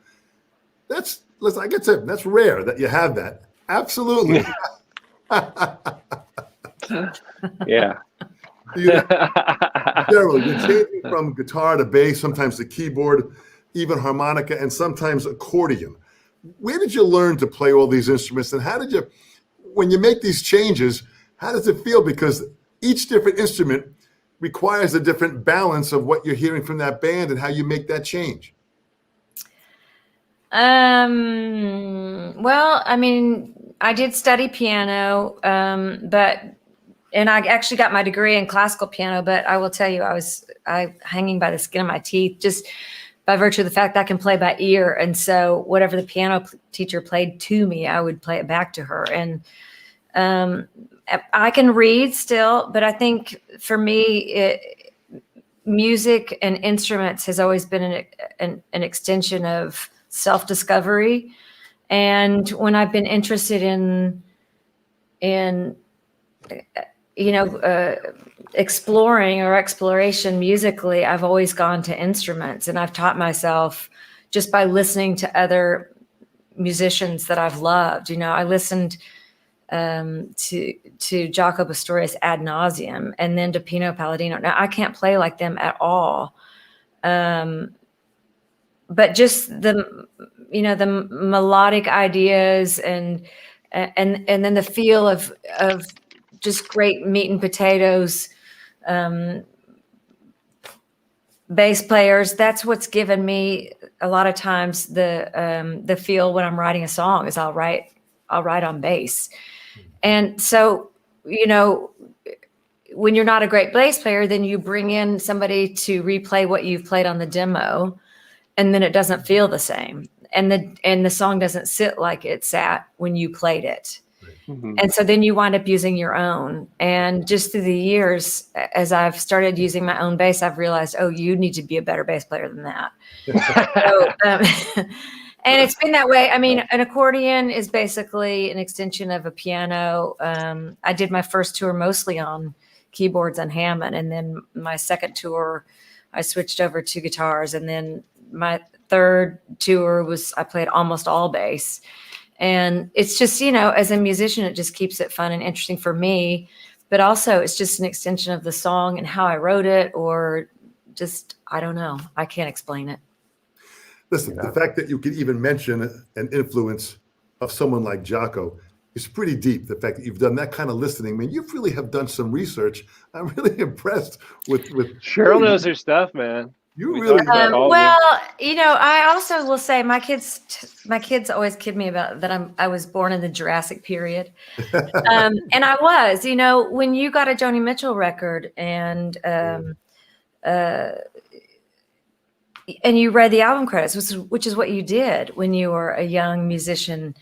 I get to, that's rare that you have that. Absolutely. Yeah. Sheryl, you're changing from guitar to bass, sometimes to keyboard, even harmonica, and sometimes accordion. Where did you learn to play all these instruments, and how did you, when you make these changes, how does it feel? Because each different instrument requires a different balance of what you're hearing from that band and how you make that change. Well, I mean, I did study piano, and I actually got my degree in classical piano, but I will tell you, I hanging by the skin of my teeth, just by virtue of the fact that I can play by ear. And so whatever the piano teacher played to me, I would play it back to her. And, I can read still, but I think for me, music and instruments has always been an extension of self-discovery. And when I've been interested in exploring or exploration musically, I've always gone to instruments, and I've taught myself just by listening to other musicians that I've loved. I listened to Jaco Pastorius ad nauseum, and then to Pino Palladino. Now I can't play like them at all, but just the melodic ideas and then the feel of just great meat and potatoes bass players. That's what's given me a lot of times the feel when I'm writing a song is I'll write on bass. And so, when you're not a great bass player, then you bring in somebody to replay what you've played on the demo, and then it doesn't feel the same. And the song doesn't sit like it sat when you played it. Mm-hmm. And so then you wind up using your own. And just through the years, as I've started using my own bass, I've realized, oh, you need to be a better bass player than that. And it's been that way. I mean, an accordion is basically an extension of a piano. I did my first tour mostly on keyboards and Hammond. And then my second tour, I switched over to guitars. And then my third tour I played almost all bass. And it's just, as a musician, it just keeps it fun and interesting for me. But also it's just an extension of the song and how I wrote it, or just, I don't know. I can't explain it. Listen, the fact that you could even mention an influence of someone like Jaco is pretty deep. The fact that you've done that kind of listening, man, you really have done some research. I'm really impressed with Cheryl knows her stuff, man. You really I also will say my kids always kid me about that I was born in the Jurassic period. And I was, when you got a Joni Mitchell record and you read the album credits, which is what you did when you were a young musician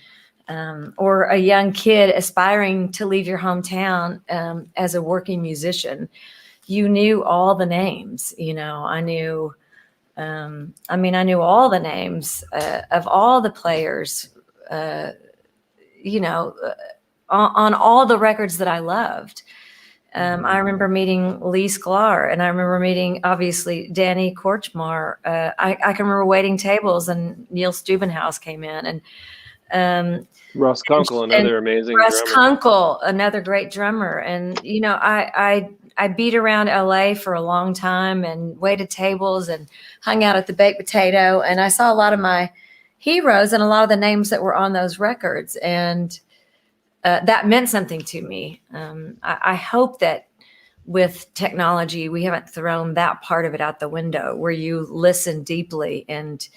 or a young kid aspiring to leave your hometown as a working musician. You knew all the names. I knew all the names of all the players, on all the records that I loved. I remember meeting Lee Sklar, and I remember meeting, obviously, Danny Korchmar. I can remember waiting tables, and Neil Steubenhaus came in, and Russ Kunkel, another amazing Russ drummer. Kunkel, another great drummer. And, I beat around LA for a long time and waited tables and hung out at the Baked Potato. And I saw a lot of my heroes and a lot of the names that were on those records. And that meant something to me. I hope that with technology, we haven't thrown that part of it out the window, where you listen deeply and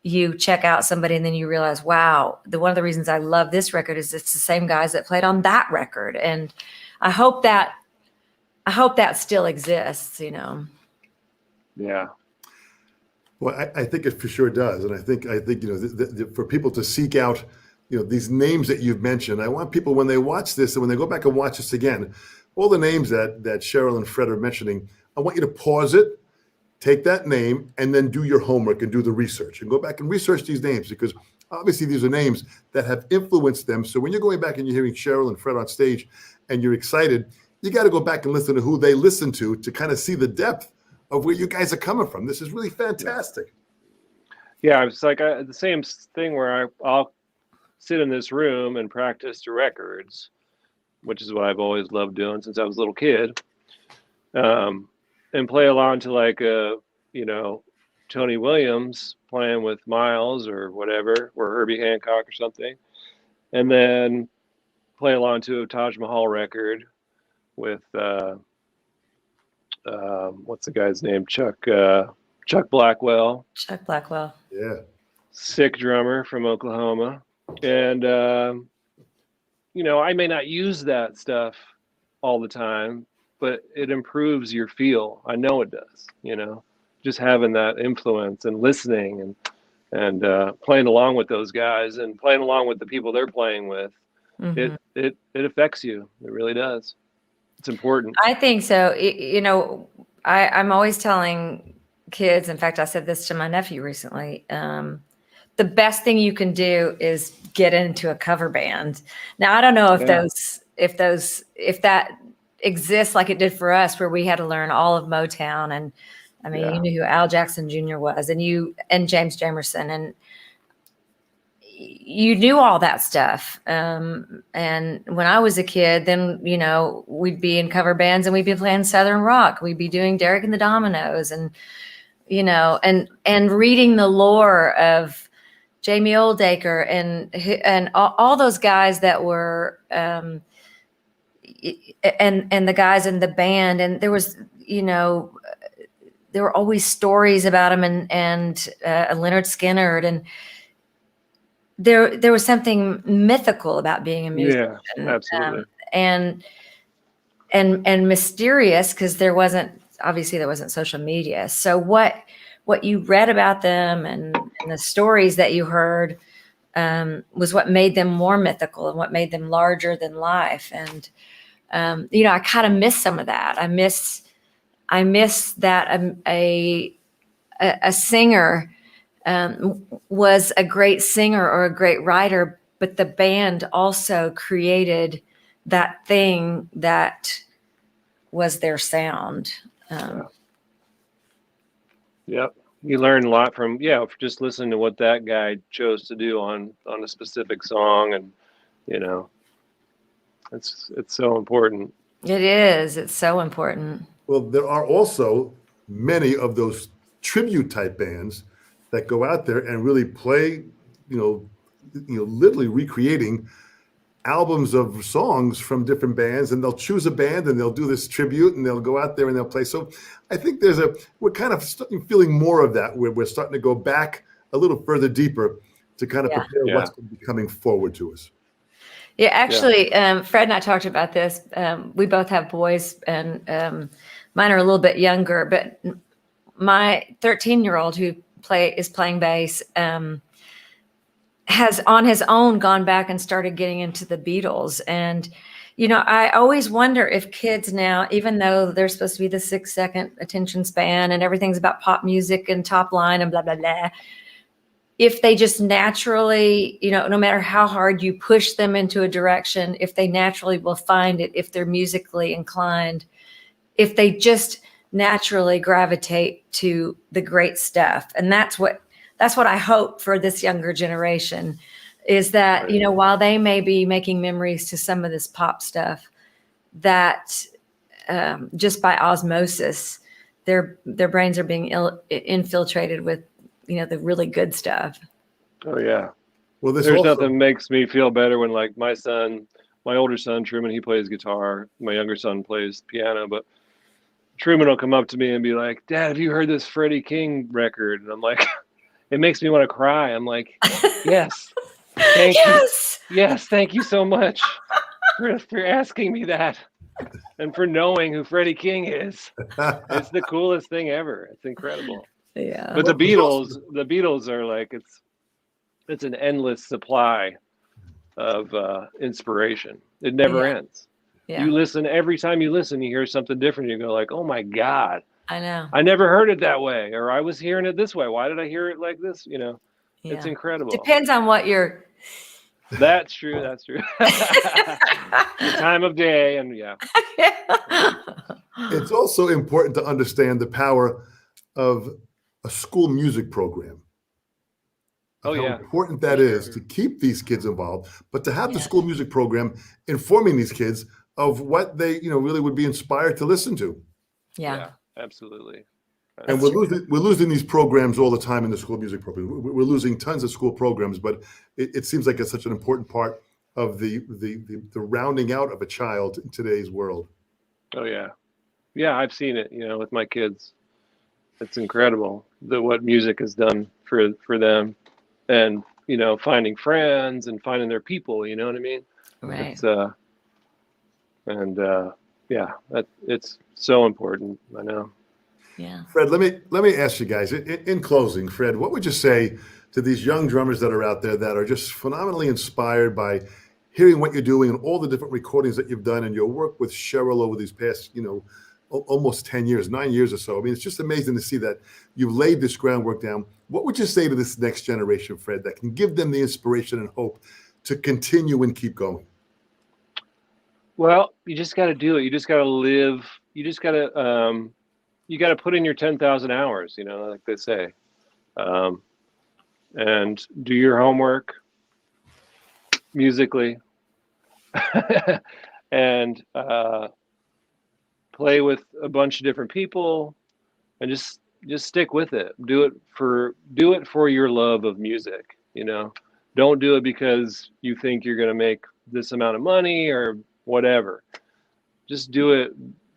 you check out somebody and then you realize, wow, one of the reasons I love this record is it's the same guys that played on that record. And I hope that still exists, Yeah. Well, I think it for sure does. And I think for people to seek out, these names that you've mentioned, I want people, when they watch this and when they go back and watch this again, all the names that Sheryl and Fred are mentioning, I want you to pause it, take that name, and then do your homework and do the research and go back and research these names, because obviously these are names that have influenced them. So when you're going back and you're hearing Sheryl and Fred on stage and you're excited, you got to go back and listen to who they listen to kind of see the depth of where you guys are coming from. This is really fantastic. Yeah, it's like the same thing where I'll sit in this room and practice the records, which is what I've always loved doing since I was a little kid, and play along to like Tony Williams playing with Miles or whatever, or Herbie Hancock or something, and then play along to a Taj Mahal record with what's the guy's name? Chuck Blackwell. Chuck Blackwell. Yeah. Sick drummer from Oklahoma. And, I may not use that stuff all the time, but it improves your feel. I know it does, just having that influence and listening and playing along with those guys and playing along with the people they're playing with. Mm-hmm. It affects you. It really does. It's important. I think so. I'm always telling kids, in fact, I said this to my nephew recently, the best thing you can do is get into a cover band. Now, I don't know if Yeah. if that exists like it did for us, where we had to learn all of Motown. And I mean, Yeah. you knew who Al Jackson Jr. was, and James Jamerson, and you knew all that stuff. And when I was a kid, then, we'd be in cover bands and we'd be playing Southern rock. We'd be doing Derek and the Dominoes, and, and reading the lore of Jamie Oldacre and all those guys that were, and the guys in the band. And there was, there were always stories about him, and Leonard Skinner, and there was something mythical about being a musician. Yeah, absolutely. And mysterious, because there wasn't social media. So what you read about them and the stories that you heard was what made them more mythical and what made them larger than life. And I kind of miss some of that. I miss that a singer was a great singer or a great writer, but the band also created that thing that was their sound. Yep. You learn a lot from just listening to what that guy chose to do on a specific song, and it's so important. It is. It's so important. Well, there are also many of those tribute type bands that go out there and really play, literally recreating albums of songs from different bands, and they'll choose a band and they'll do this tribute and they'll go out there and they'll play. So I think we're kind of feeling more of that, where we're starting to go back a little further deeper to kind of prepare what's going to be coming forward to us. Yeah, actually, Fred and I talked about this. We both have boys, and mine are a little bit younger, but my 13-year-old who is playing bass has on his own gone back and started getting into the Beatles. And, I always wonder if kids now, even though they're supposed to be the 6-second attention span and everything's about pop music and top line and blah, blah, blah, if they just naturally, no matter how hard you push them into a direction, if they naturally will find it, if they're musically inclined, if they just naturally gravitate to the great stuff. And that's what I hope for this younger generation, is that, while they may be making memories to some of this pop stuff, that just by osmosis, their brains are being infiltrated with, the really good stuff. Oh yeah. Well, there's nothing makes me feel better when, like, my older son, Truman, he plays guitar. My younger son plays piano, but Truman will come up to me and be like, "Dad, have you heard this Freddie King record?" And I'm like, it makes me want to cry. I'm like, yes. Thank you. Yes, thank you so much for asking me that, and for knowing who Freddie King is. It's the coolest thing ever. It's incredible. Yeah. But the Beatles are like, it's an endless supply of inspiration. It never ends. Yeah. You listen, every time you listen, you hear something different. You go like, oh my God. I know. I never heard it that way, or I was hearing it this way. Why did I hear it like this? It's incredible. Depends on what you're. That's true. The time of day, and It's also important to understand the power of a school music program. How important that is to keep these kids involved, but to have the school music program informing these kids of what they, really would be inspired to listen to. Yeah, absolutely. And we're losing these programs all the time in the school music program. We're losing tons of school programs, but it seems like it's such an important part of the rounding out of a child in today's world. Oh yeah, I've seen it. With my kids, it's incredible what music has done for them, and finding friends and finding their people. You know what I mean? Right. It's so important. I know. Yeah. Fred, let me ask you guys, in closing, Fred, what would you say to these young drummers that are out there that are just phenomenally inspired by hearing what you're doing and all the different recordings that you've done and your work with Sheryl over these past, almost 10 years, 9 years or so. I mean, it's just amazing to see that you've laid this groundwork down. What would you say to this next generation, Fred, that can give them the inspiration and hope to continue and keep going? Well, you just got to do it. You just got to live. You just got to you got to put in your 10,000 hours, like they say, and do your homework musically, and play with a bunch of different people, and just stick with it. Do it for your love of music. Don't do it because you think you're going to make this amount of money or whatever. Just do it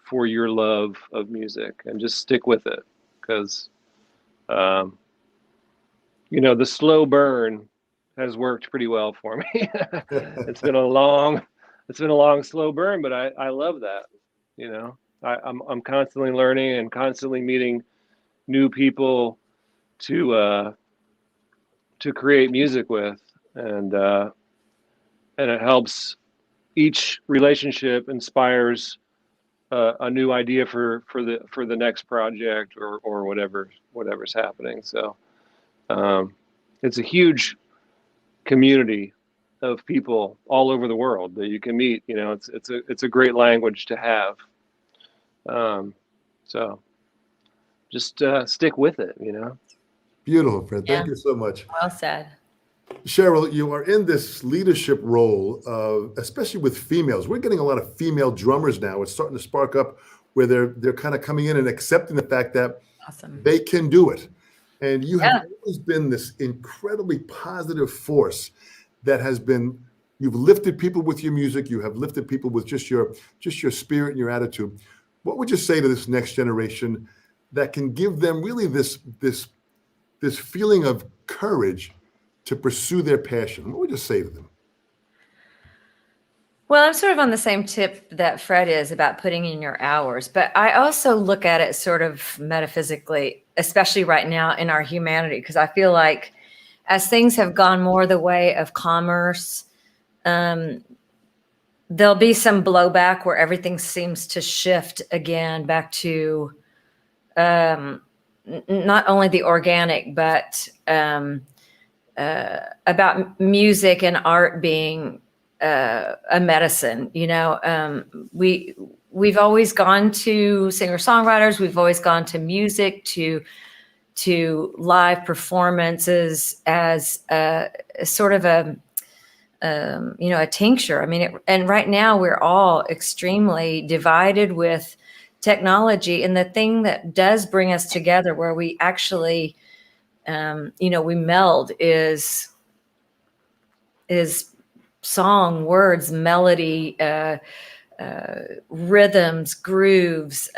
for your love of music and just stick with it, because the slow burn has worked pretty well for me. It's been a long slow burn, but I love that. I'm constantly learning and constantly meeting new people to create music with, and it helps. Each relationship inspires a new idea for the next project or whatever's happening. So it's a huge community of people all over the world that you can meet. It's a great language to have. So just stick with it. Beautiful, Fred. Yeah. Thank you so much. Well said. Sheryl, you are in this leadership role, especially with females. We're getting a lot of female drummers now. It's starting to spark up where they're kind of coming in and accepting the fact that Awesome. they can do it. And you Yeah. have always been this incredibly positive force that you've lifted people with your music. You have lifted people with just your spirit and your attitude. What would you say to this next generation that can give them really this feeling of courage to pursue their passion? What would you say to them? Well, I'm sort of on the same tip that Fred is about putting in your hours, but I also look at it sort of metaphysically, especially right now in our humanity, because I feel like as things have gone more the way of commerce, there'll be some blowback where everything seems to shift again back to not only the organic, but about music and art being a medicine. We've always gone to singer-songwriters. We've always gone to music, to live performances as sort of a tincture. I mean, and right now we're all extremely divided with technology, and the thing that does bring us together, where we actually we meld, is song, words, melody, rhythms, grooves.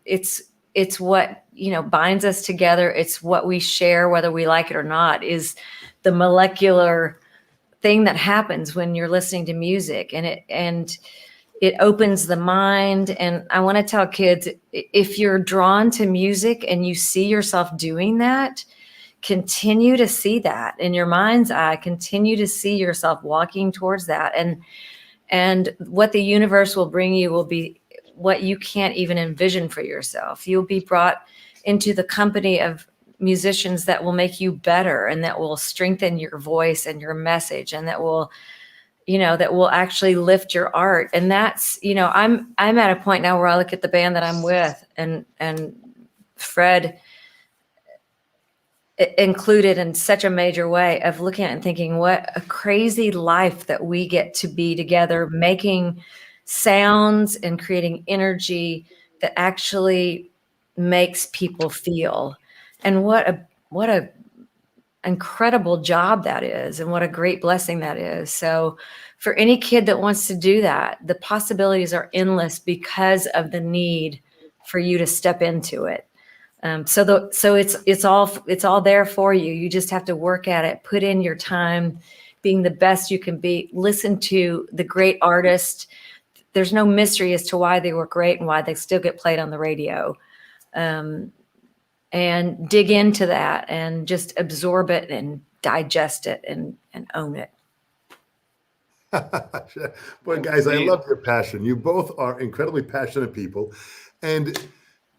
It's what binds us together. It's what we share, whether we like it or not, is the molecular thing that happens when you're listening to music, and it opens the mind. And I want to tell kids, if you're drawn to music and you see yourself doing that, continue to see that in your mind's eye, continue to see yourself walking towards that. And what the universe will bring you will be what you can't even envision for yourself. You'll be brought into the company of musicians that will make you better, and that will strengthen your voice and your message, and that will actually lift your art. And that's, I'm at a point now where I look at the band that I'm with, and Fred included in such a major way, of looking at it and thinking, what a crazy life that we get to be together, making sounds and creating energy that actually makes people feel. And what a incredible job that is, and what a great blessing that is. So for any kid that wants to do that, the possibilities are endless because of the need for you to step into it. So it's all there for you. You just have to work at it, put in your time, being the best you can be. Listen to the great artists. There's no mystery as to why they were great and why they still get played on the radio. And dig into that and just absorb it and digest it and own it. Boy, guys, I love your passion. You both are incredibly passionate people. And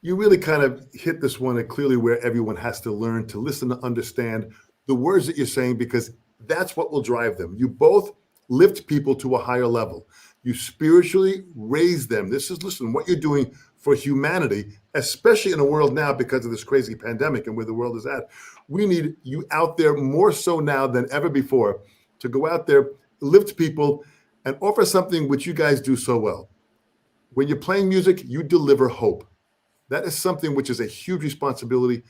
you really kind of hit this one and clearly where everyone has to learn to listen to understand the words that you're saying, because that's what will drive them. You both lift people to a higher level. You spiritually raise them. This is, listen, what you're doing for humanity, especially in a world now because of this crazy pandemic and where the world is at. We need you out there more so now than ever before to go out there, lift people, and offer something which you guys do so well. When you're playing music, you deliver hope. That is something which is a huge responsibility.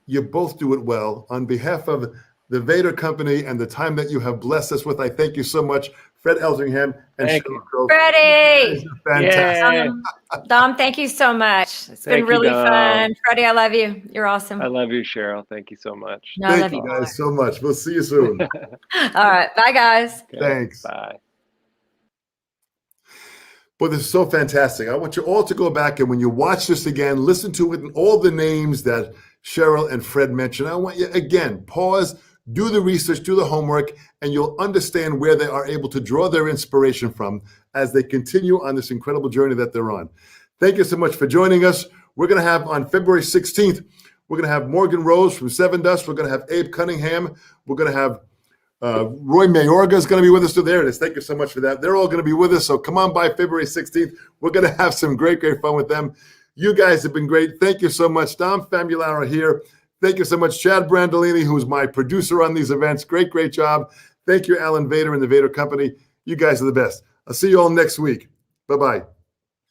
You both do it well. On behalf of the Vater Company and the time that you have blessed us with, I thank you so much, Fred Eltringham and Thank Sheryl you. Crow. Freddie! Fantastic. Yay. Dom, thank you so much. It's been Thank you, really Dom. fun. Freddie, I love you. You're awesome. I love you, Sheryl. Thank you so much. No, I Thank love you you. guys so much. We'll see you soon. All right. Bye, guys. Okay, Thanks. Bye. Boy, this is so fantastic. I want you all to go back and when you watch this again, listen to it and all the names that Sheryl and Fred mentioned. I want you, again, pause, do the research, do the homework, and you'll understand where they are able to draw their inspiration from as they continue on this incredible journey that they're on. Thank you so much for joining us. We're going to have on February 16th, we're going to have Morgan Rose from Seven Dust. We're going to have Abe Cunningham. We're going to have Roy Mayorga is going to be with us. So there it is. Thank you so much for that. They're all going to be with us. So come on by February 16th. We're going to have some great fun with them. You guys have been great. Thank you so much. Dom Famularo here. Thank you so much. Chad Brandolini, who's my producer on these events. Great job. Thank you, Alan Vater and the Vater Company. You guys are the best. I'll see you all next week. Bye-bye.